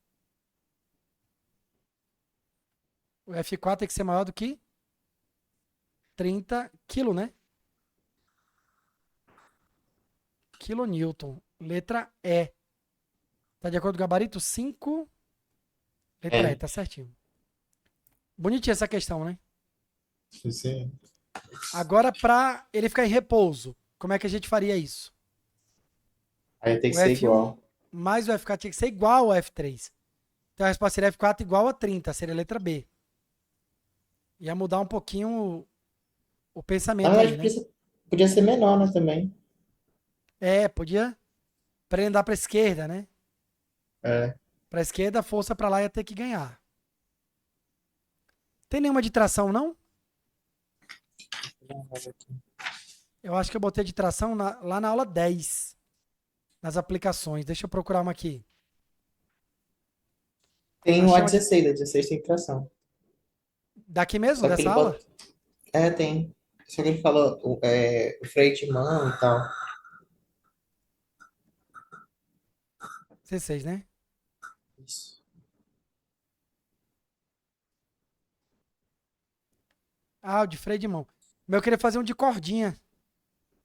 O F4 tem que ser maior do que 30 kg, né? Kilonewton. Letra E. Tá de acordo com o gabarito? 5. Letra E, É, tá certinho. Bonitinha essa questão, né? sim. Agora, para ele ficar em repouso, como é que a gente faria isso? Aí tem O que ser F1 igual. mais o F4 tinha que ser igual ao F3. Então a resposta seria F4 igual a 30, seria a letra B. Ia mudar um pouquinho o Na pensamento aí, verdade, né? podia ser menor, né, também. É, podia para ele andar para esquerda, né? É. Para esquerda, a força para lá ia ter que ganhar. Tem nenhuma de tração, não? Eu acho que eu botei de tração lá na aula 10, nas aplicações. Deixa eu procurar uma aqui. Tem o Achei uma de, A16, a 16 tem tração. daqui mesmo, Só que dessa ele aula? bota. É, tem. Só que ele falou o freio de mão e tal. 16, né? Isso. Ah, o de freio de mão. Mas eu queria fazer um de cordinha.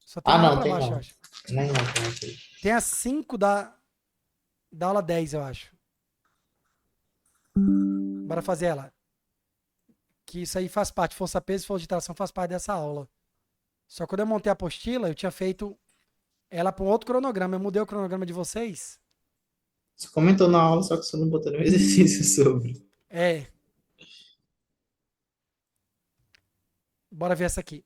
Só tem Ah, uma lá não, pra tem baixo, eu não. acho. Nem não tem aqui. Tem a 5 da aula 10, eu acho. Bora fazer ela. Que isso aí faz parte. Força peso e força de tração faz parte dessa aula. Só que quando eu montei a apostila, eu tinha feito ela para um outro cronograma. Eu mudei o cronograma de vocês. Você comentou na aula, só que você não botou nenhum exercício sobre. É, bora ver essa aqui.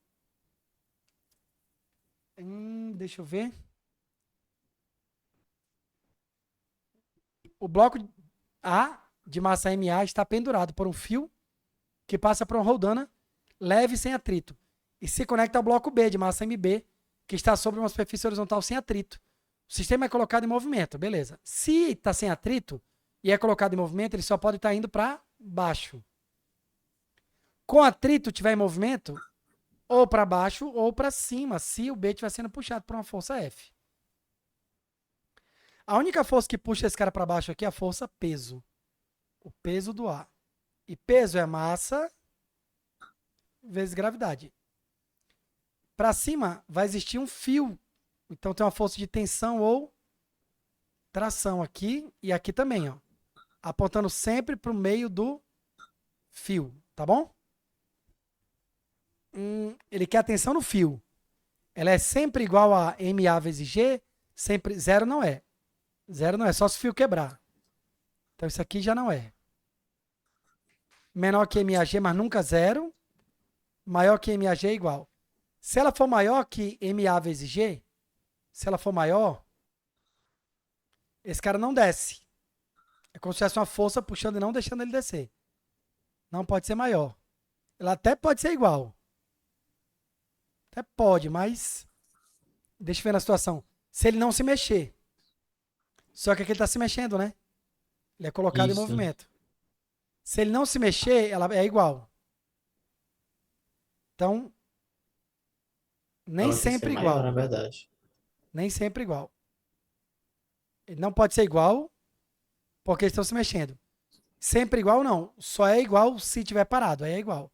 Deixa eu ver. O bloco A de massa MA está pendurado por um fio que passa por uma roldana leve sem atrito e se conecta ao bloco B de massa MB, que está sobre uma superfície horizontal sem atrito. O sistema é colocado em movimento, beleza. Se está sem atrito e é colocado em movimento, ele só pode estar indo para baixo. Com atrito tiver em movimento, ou para baixo ou para cima, se o B estiver sendo puxado por uma força F. A única força que puxa esse cara para baixo aqui é a força peso. O peso do A. E peso é massa vezes gravidade. Para cima vai existir um fio. Então tem uma força de tensão ou tração aqui e aqui também, ó. Apontando sempre para o meio do fio, tá bom? Ele quer a tensão no fio. Ela é sempre igual a MA vezes G, sempre zero não é. Zero não é, só se o fio quebrar. Então isso aqui já não é. Menor que MAG, mas nunca zero. Maior que MAG é igual. Se ela for maior que MA vezes G, se ela for maior, esse cara não desce. É como se tivesse uma força puxando e não deixando ele descer. Não pode ser maior. Ela até pode ser igual. Até pode, mas deixa eu ver na situação. Se ele não se mexer. Só que aqui ele está se mexendo, né? Ele é colocado em Isso. movimento. Se ele não se mexer, ela é igual. Então, nem Ela tem que ser sempre maior, na igual. verdade. Nem sempre igual. Ele não pode ser igual porque eles estão se mexendo. Sempre igual, não. Só é igual se tiver parado. Aí é igual.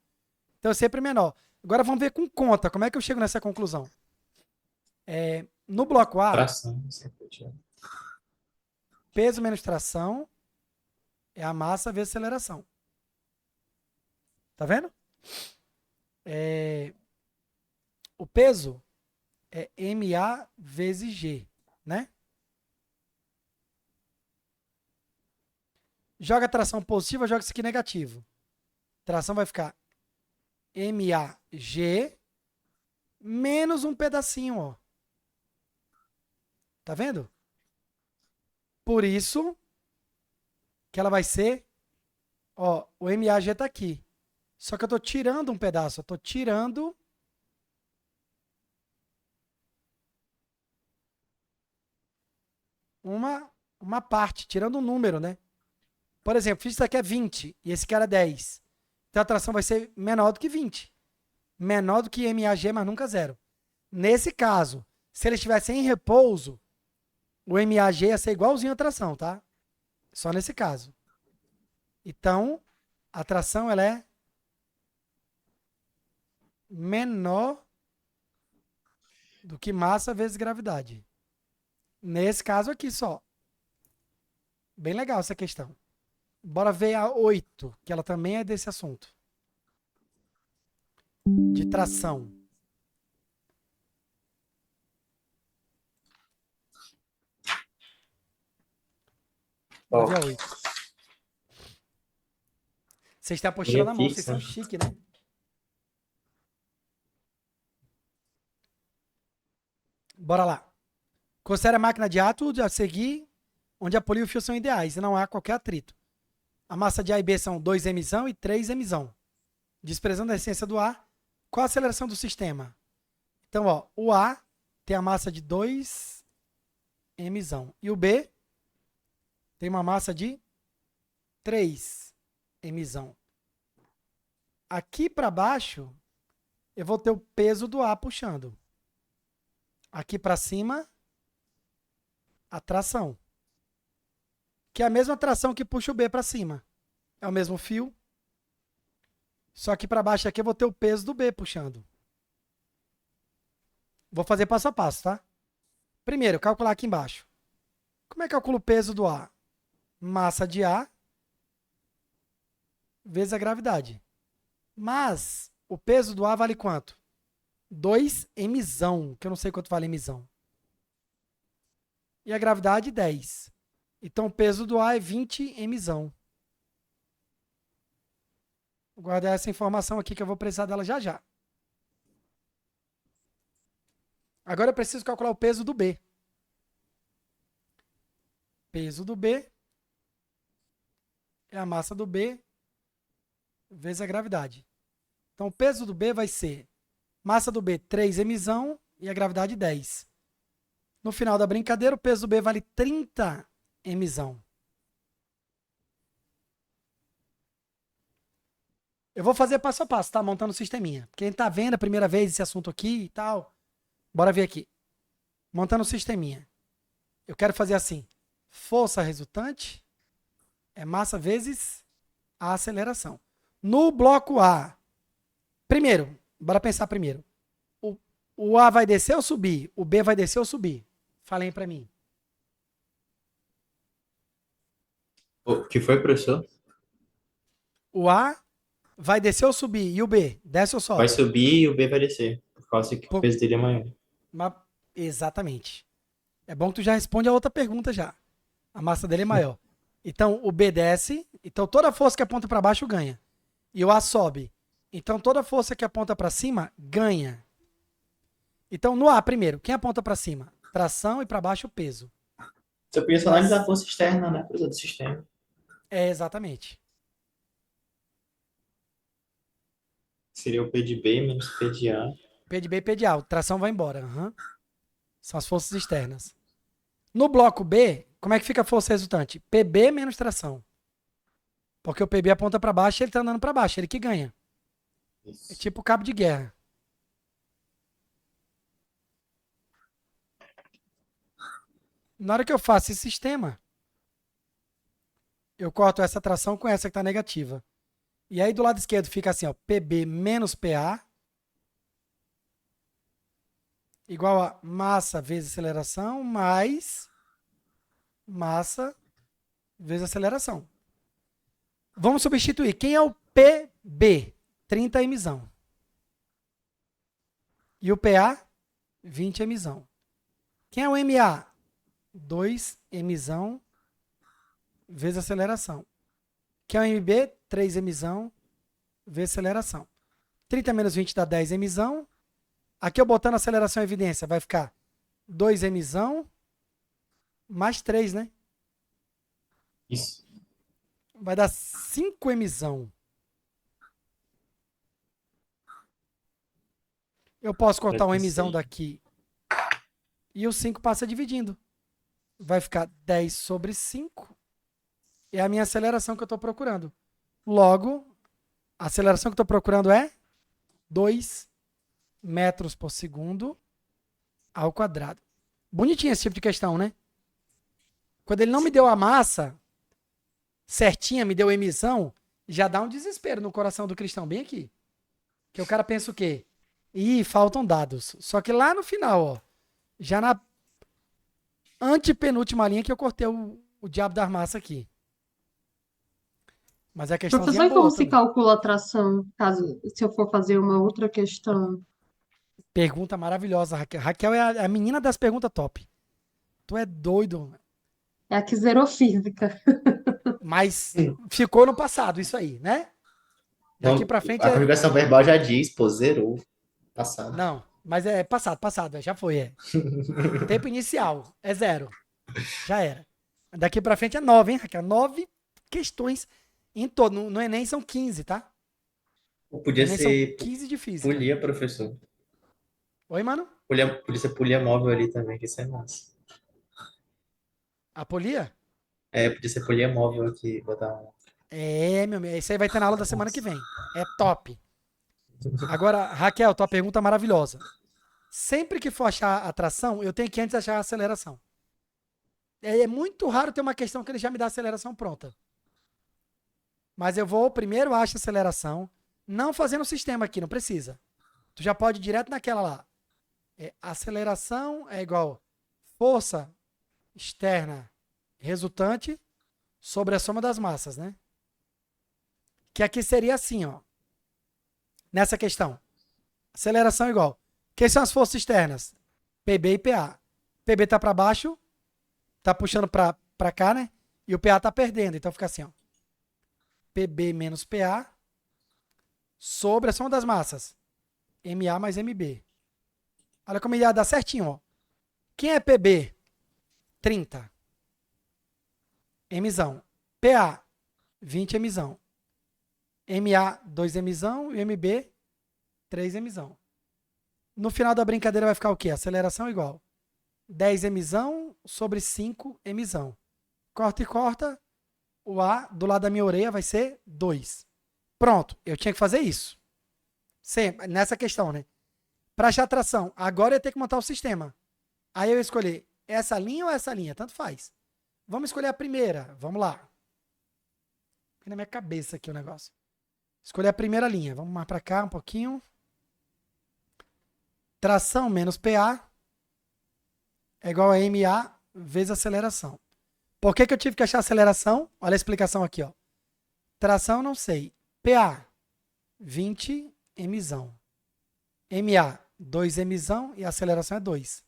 Então, é sempre menor. Agora vamos ver com conta. Como é que eu chego nessa conclusão? No bloco A, Tração. Sempre tinha. peso menos tração é a massa vezes aceleração. Tá vendo? O peso é MA vezes G, né? Joga a tração positiva, joga isso aqui negativo. Tração vai ficar MAG menos um pedacinho, ó. Tá vendo? Por isso que ela vai ser, ó, o MAG tá aqui. Só que eu estou tirando um pedaço. Eu estou tirando uma parte, tirando um número, né? Por exemplo, fiz isso aqui é 20 e esse cara é 10. Então a tração vai ser menor do que 20. Menor do que MAG, mas nunca zero. Nesse caso, se ele estivesse em repouso, o MAG ia ser igualzinho a tração, tá? Só nesse caso. Então, a tração ela é menor do que massa vezes gravidade. Nesse caso aqui só. Bem legal essa questão. Bora ver a 8, que ela também é desse assunto. De tração. Bora Ó, ver a 8. Vocês têm a apostila linha na mão, vocês fixa. são chique, né? Bora lá. Considere a máquina de ato a seguir, onde a polia e o fio são ideais e não há qualquer atrito. A massa de A e B são 2 mzão e 3 mzão. Desprezando a essência do A, qual a aceleração do sistema? Então, ó, o A tem a massa de 2 mzão e o B tem uma massa de 3 mzão. Aqui para baixo, eu vou ter o peso do A puxando. Aqui para cima, a tração. Que é a mesma tração que puxa o B para cima. É o mesmo fio. Só que para baixo aqui eu vou ter o peso do B puxando. Vou fazer passo a passo, tá? Primeiro, calcular aqui embaixo. Como é que eu calculo o peso do A? Massa de A vezes a gravidade. Mas o peso do A vale quanto? 2 mzão, que eu não sei quanto vale mzão. E a gravidade, 10. Então o peso do A é 20 mzão. Vou guardar essa informação aqui que eu vou precisar dela já já. Agora eu preciso calcular o peso do B. Peso do B é a massa do B vezes a gravidade. Então o peso do B vai ser massa do B 3 mzão e a gravidade 10. No final da brincadeira, o peso do B vale 30 mzão. Eu vou fazer passo a passo, tá? Montando o sisteminha. Quem tá vendo a primeira vez esse assunto aqui e tal, bora ver aqui. Montando o sisteminha. Eu quero fazer assim. Força resultante é massa vezes a aceleração. No bloco A, primeiro, bora pensar primeiro. O A vai descer ou subir? O B vai descer ou subir? Falem para mim. O que foi, professor? O A vai descer ou subir? E o B? Desce ou Vai sobe? subir e o B vai descer, por causa que o Pô, peso dele é maior. exatamente. É bom que tu já responde a outra pergunta já. A massa dele é maior. Então, o B desce, então toda força que aponta para baixo ganha. E o A sobe. Então, toda força que aponta para cima ganha. Então, no A, primeiro, quem aponta para cima? Tração e para baixo o peso. Você podia só Mas analisar a força externa, né, professor, do sistema. é exatamente. Seria o P de B menos P de A. P de B e P de A. Tração vai embora. Uhum. São as forças externas. No bloco B, como é que fica a força resultante? PB menos tração. Porque o PB aponta para baixo e ele está andando para baixo. Ele que ganha. É Isso. tipo cabo de guerra. Na hora que eu faço esse sistema, eu corto essa tração com essa que está negativa. E aí do lado esquerdo fica assim, ó, PB menos PA igual a massa vezes aceleração mais massa vezes aceleração. Vamos substituir. Quem é o PB? 30 mzão. E o PA? 20 mzão. Quem é o MA? 2 mzão vezes aceleração. Quem é o MB? 3 mzão vezes aceleração. 30 menos 20 dá 10 mzão. Aqui eu botando aceleração em evidência, vai ficar 2 mzão mais 3, né? Isso. Vai dar 5 mzão. Eu posso cortar um Eu mzão sei. daqui e o 5 passa dividindo. Vai ficar 10 sobre 5. É a minha aceleração que eu estou procurando. Logo, a aceleração que eu estou procurando é 2 metros por segundo ao quadrado. Bonitinho esse tipo de questão, né? Quando ele não me deu a massa certinha, me deu emissão, já dá um desespero no coração do cristão, bem aqui. Que o cara pensa o quê? Ih, faltam dados. Só que lá no final, ó, já na antepenúltima linha que eu cortei o diabo da massa aqui. Mas é questãozinha Professor, e como boa se também. calcula a tração, caso se eu for fazer uma outra questão? Pergunta maravilhosa, Raquel. Raquel é a menina das perguntas top. Tu é doido. É a que zerou física. Mas ficou no passado, isso aí, né? Daqui Não, pra frente a é. conjugação verbal já diz, pô, zerou. Passado. Não, mas é passado, já foi, é. Tempo inicial é 0. Já era. Daqui pra frente é 9, hein, Raquel? 9 questões em todo. No Enem são 15, tá? Ou No podia Enem são ser 15 de física. polia, professor. Oi, mano? Podia ser polia móvel ali também, que isso é massa. A polia? É, podia ser polia móvel aqui, botar um. É, meu amigo. Isso aí vai ter na aula É da semana que massa. vem. É top. Agora, Raquel, tua pergunta maravilhosa. Sempre que for achar atração, eu tenho que antes achar a aceleração. É muito raro ter uma questão que ele já me dá a aceleração pronta. Mas eu vou primeiro acho a aceleração, não fazendo o sistema aqui, não precisa. Tu já pode ir direto naquela lá. Aceleração é igual força externa resultante sobre a soma das massas, né? Que aqui seria assim, ó. Nessa questão. Aceleração é igual. Quem são as forças externas? PB e PA. PB tá para baixo, tá puxando para cá, né? E o PA tá perdendo. Então fica assim, ó. PB menos PA sobre a soma das massas. MA mais MB. Olha como ia dar certinho, ó. Quem é PB? 30. Mzão. PA, 20 Mzão. MA, 2 Mzão. E MB, 3 Mzão. No final da brincadeira vai ficar o quê? Aceleração igual 10 Mzão sobre 5 Mzão. Corta e corta. O A do lado da minha orelha vai ser 2. Pronto, eu tinha que fazer isso. Sempre, nessa questão, né? Para achar atração, agora eu ia ter que montar o sistema. Aí eu ia escolher essa linha ou essa linha, tanto faz. Vamos escolher a primeira, vamos lá. Tem na minha cabeça aqui o negócio. Escolher a primeira linha, vamos mais para cá um pouquinho. Tração menos PA é igual a MA vezes aceleração. Por que eu tive que achar aceleração? Olha a explicação aqui, ó. Tração não sei. PA, 20 Mzão. MA, 2 Mzão e a aceleração é 2.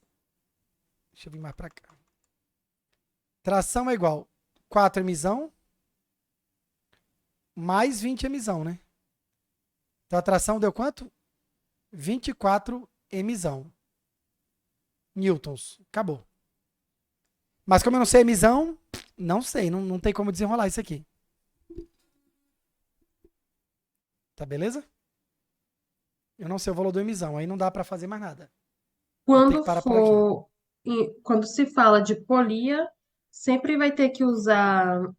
Deixa eu vir mais para cá. Tração é igual 4 Mzão mais 20 Mzão, né? Então a tração deu quanto? 24 Mzão. Newtons. Acabou. Mas como eu não sei Mzão, não sei. Não tem como desenrolar isso aqui. Tá beleza? Eu não sei o valor do Mzão. Aí não dá para fazer mais nada. Vou ter que Quando parar por aqui. for, quando se fala de polia, sempre vai ter que usar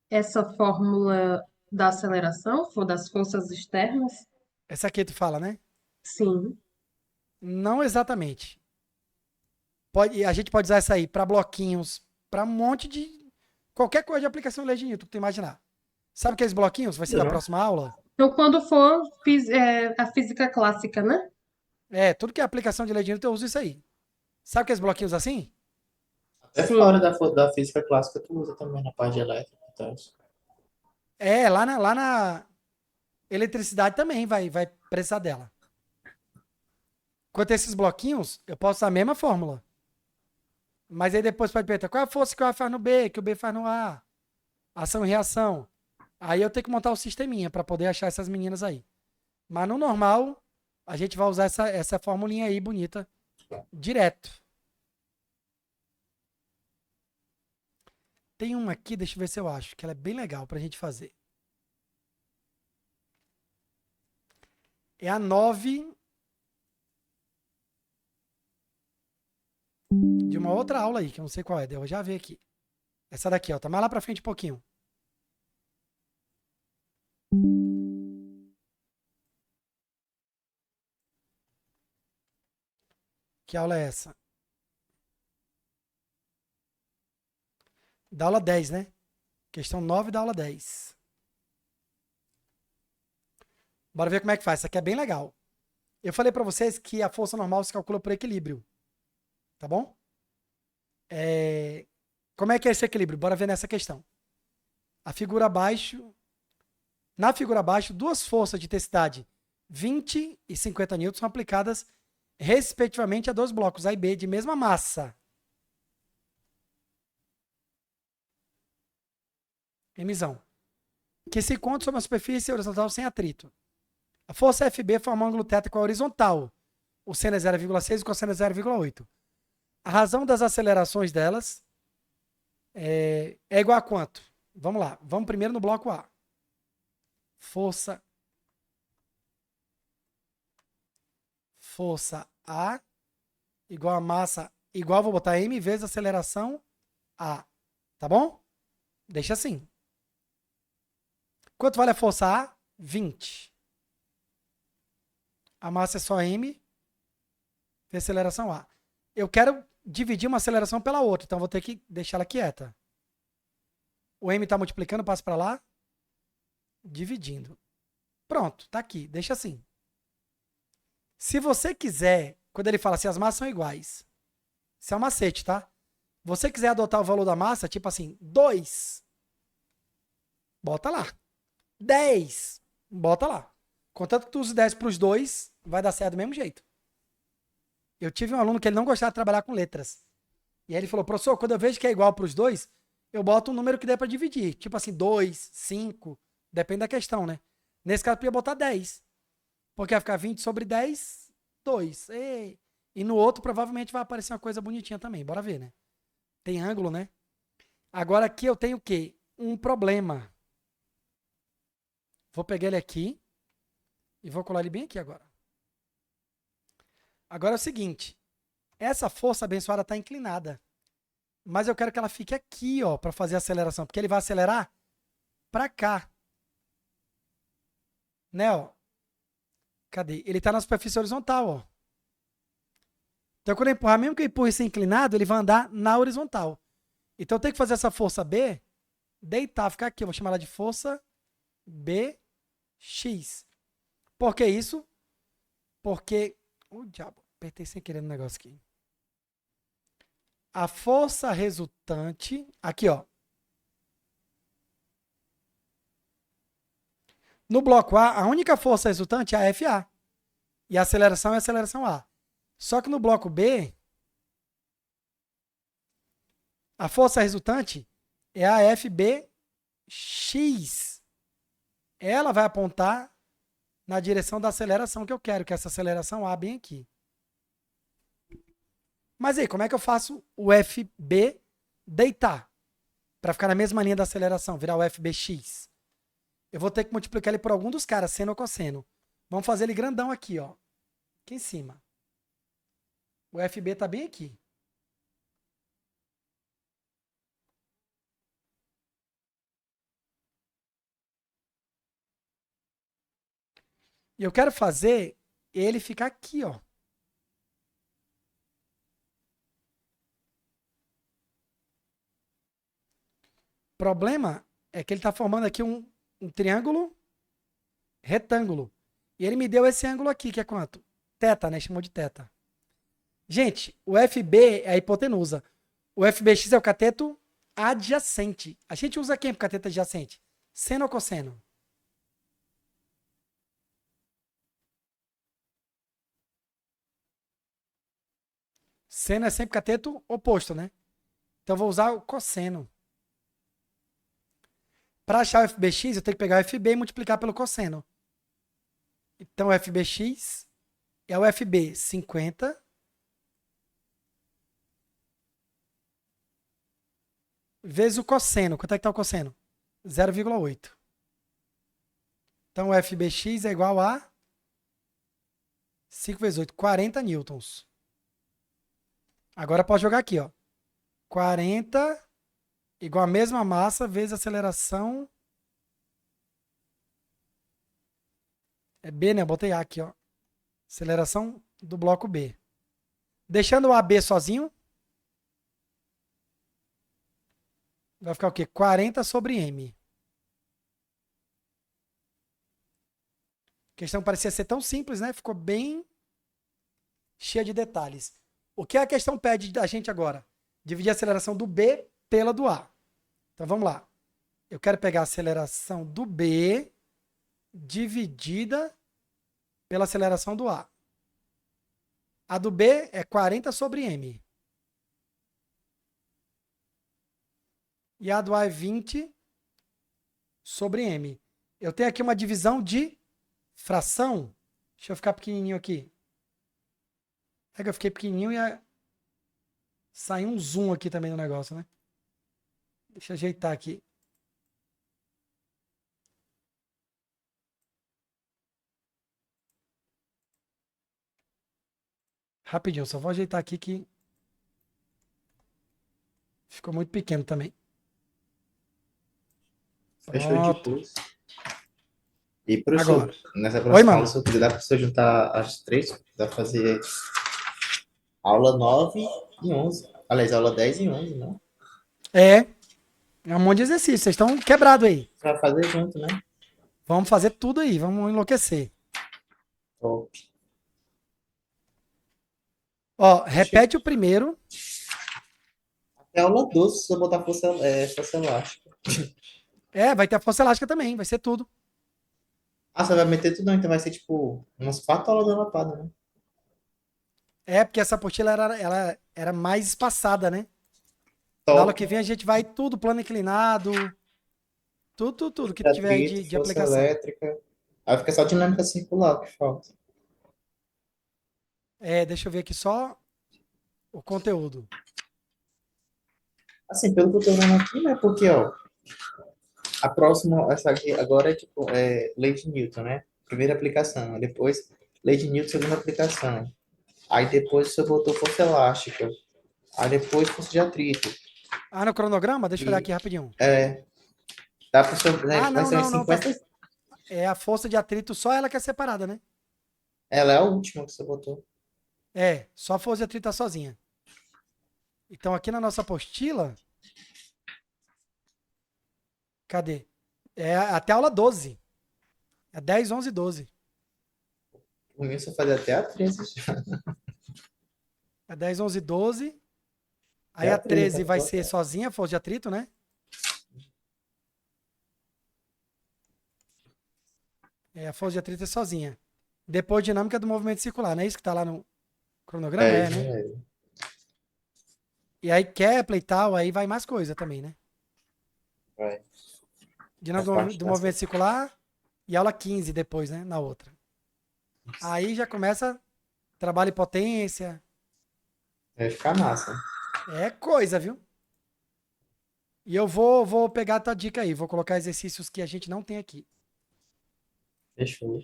essa fórmula da aceleração, ou das forças externas? Essa aqui tu fala, né? Sim. Não exatamente. A gente pode usar essa aí para bloquinhos, para um monte de. Qualquer coisa de aplicação de lei de Newton que tu imaginar. Sabe aqueles bloquinhos? Vai ser da Não. próxima aula? Então, quando for a física clássica, né? Tudo que é aplicação de lei de Newton eu uso isso aí. Sabe aqueles bloquinhos assim? Até fora Sim. da física clássica, tu usa também na parte de elétrica e tal. Lá na eletricidade também vai precisar dela. Quanto a esses bloquinhos, eu posso usar a mesma fórmula. Mas aí depois pode perguntar qual é a força que o A faz no B, que o B faz no A. Ação e reação. Aí eu tenho que montar o sisteminha para poder achar essas meninas aí. Mas no normal, a gente vai usar essa formulinha aí bonita direto. Tem uma aqui, deixa eu ver se eu acho, que ela é bem legal pra gente fazer. É a 9 uma outra aula aí, que eu não sei qual é. Eu vou já ver aqui. Essa daqui, ó. Tá mais lá pra frente um pouquinho. Que aula é essa? Da aula 10, né? Questão 9 da aula 10. Bora ver como é que faz. Isso aqui é bem legal. Eu falei pra vocês que a força normal se calcula por equilíbrio. Tá bom? Como é que é esse equilíbrio? Bora ver nessa questão. A figura abaixo... Na figura abaixo, duas forças de intensidade 20 e 50 N são aplicadas respectivamente a dois blocos A e B de mesma massa. Emissão. Que se encontra sobre uma superfície horizontal sem atrito. A força FB forma um ângulo θ com a horizontal. O seno é 0,6 e o cosseno é 0,8. A razão das acelerações delas é igual a quanto? Vamos lá. Vamos primeiro no bloco A. Força A igual a massa igual, vou botar M vezes aceleração A. Tá bom? Deixa assim. Quanto vale a força A? 20. A massa é só M vezes aceleração A. Eu quero dividir uma aceleração pela outra, então vou ter que deixar ela quieta. O M está multiplicando, passa para lá. Dividindo. Pronto, tá aqui. Deixa assim. Se você quiser, quando ele fala assim, as massas são iguais. Isso é um macete, tá? Você quiser adotar o valor da massa, tipo assim, 2. Bota lá. 10. Bota lá. Contanto que tu use 10 para os dois, vai dar certo do mesmo jeito. Eu tive um aluno que ele não gostava de trabalhar com letras. E aí ele falou, professor, quando eu vejo que é igual para os dois, eu boto um número que dê para dividir. Tipo assim, 2, 5, depende da questão, né? Nesse caso, eu podia botar 10. Porque vai ficar 20 sobre 10, 2. E no outro, provavelmente, vai aparecer uma coisa bonitinha também. Bora ver, né? Tem ângulo, né? Agora, aqui eu tenho o quê? Um problema. Vou pegar ele aqui e vou colar ele bem aqui agora. Agora é o seguinte. Essa força abençoada está inclinada. Mas eu quero que ela fique aqui, ó, para fazer a aceleração. Porque ele vai acelerar para cá. Né, ó? Cadê? Ele está na superfície horizontal, ó. Então, quando eu empurrar, mesmo que eu empurre esse inclinado, ele vai andar na horizontal. Então, eu tenho que fazer essa força B, deitar, ficar aqui. Eu vou chamar ela de força BX. Por que isso? Porque... diabo, apertei sem querer no negócio aqui. A força resultante... Aqui, ó. No bloco A, a única força resultante é a FA. E a aceleração é a aceleração A. Só que no bloco B, a força resultante é a FBX. Ela vai apontar na direção da aceleração que eu quero, que é essa aceleração A bem aqui. Mas aí, como é que eu faço o FB deitar? Para ficar na mesma linha da aceleração, virar o FBX. Eu vou ter que multiplicar ele por algum dos caras, seno ou cosseno. Vamos fazer ele grandão aqui, ó. Aqui em cima. O FB está bem aqui. E eu quero fazer ele ficar aqui, ó. O problema é que ele está formando aqui um triângulo retângulo. E ele me deu esse ângulo aqui, que é quanto? Teta, né? Chamou de teta. Gente, o FB é a hipotenusa. O FBX é o cateto adjacente. A gente usa quem para cateto adjacente? Seno ou cosseno? Seno é sempre cateto oposto, né? Então, eu vou usar o cosseno. Para achar o FBX, eu tenho que pegar o FB e multiplicar pelo cosseno. Então, o FBX é o FB 50 vezes o cosseno. Quanto é que está o cosseno? 0,8. Então, o FBX é igual a 5 vezes 8, 40 newtons. Agora pode jogar aqui, ó. 40 igual a mesma massa vezes a aceleração. É B, né? Eu botei A aqui, ó. Aceleração do bloco B. Deixando o AB sozinho. Vai ficar o quê? 40 sobre M. A questão parecia ser tão simples, né? Ficou bem cheia de detalhes. O que a questão pede da gente agora? Dividir a aceleração do B pela do A. Então vamos lá. Eu quero pegar a aceleração do B dividida pela aceleração do A. A do B é 40 sobre M. E a do A é 20 sobre M. Eu tenho aqui uma divisão de fração. Deixa eu ficar pequenininho aqui. É que eu fiquei pequenininho e saiu um zoom aqui também no negócio, né? Deixa eu ajeitar aqui. Rapidinho, só vou ajeitar aqui que ficou muito pequeno também. Fechou de Pronto. curso. E, professor, Agora. nessa Oi, próxima aula, mano. se eu quiser, dá para você juntar as três, dá pra fazer aula 9 e 11. Aliás, aula 10 e 11, né? É um monte de exercício. Vocês estão quebrados aí. Pra fazer junto, né? Vamos fazer tudo aí. Vamos enlouquecer. Top. Ó, Achei repete o primeiro. até aula 12 se eu botar força elástica. É, vai ter a força elástica também. Vai ser tudo. Ah, você vai meter tudo, não, então vai ser tipo umas 4 aulas da lapada, né? É, porque essa apostila ela era mais espaçada, né? Na aula Top. que vem a gente vai tudo, plano inclinado, tudo que tiver aí Atrito, de força aplicação. elétrica. Aí fica só dinâmica circular que falta. É, deixa eu ver aqui só o conteúdo. Assim, pelo que eu tô vendo aqui, né? Porque, ó, a próxima, essa aqui agora é tipo, lei de Newton, né? Primeira aplicação. Aí depois, lei de Newton, segunda aplicação. Aí depois você botou força elástica. Aí depois força de atrito. Ah, no cronograma? Deixa eu olhar E aqui rapidinho. é, dá para você, Ah, né, vai não, ser uns não, não. Tá, 50. é a força de atrito, só ela que é separada, né? Ela é a última que você botou. É, só a força de atrito tá sozinha. Então aqui na nossa apostila, cadê? É até a aula 12. É 10, 11 e 12. O meu você faz até a 13 já. É 10, 11 e 12. Aí Até a a 13 tá 13 vai ser colocado. sozinha, força de atrito, né? É, a força de atrito é sozinha. Depois, dinâmica do movimento circular, não é isso que tá lá no cronograma? É, É, já né? é. E aí, Kepler e tal, aí vai mais coisa também, né? Vai. A Dinâmica do parte do da movimento circular e aula 15 depois, né? Na outra. Aí já começa trabalho e potência. vai ficar massa. É coisa, viu? E eu vou pegar a tua dica aí. Vou colocar exercícios que a gente não tem aqui. Fechou.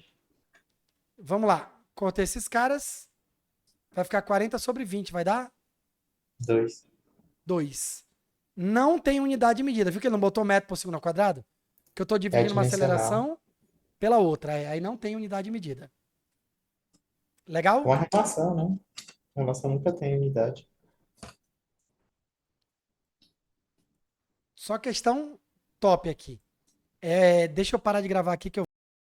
Vamos lá. Corta esses caras. Vai ficar 40 sobre 20. Vai dar 2. 2. Não tem unidade de medida. Viu que ele não botou metro por segundo ao quadrado? Que eu estou É dividindo uma dimensional. aceleração pela outra. Aí não tem unidade de medida. Com a Legal? relação, né? A relação nunca tem unidade. Só questão top aqui. É, deixa eu parar de gravar aqui que eu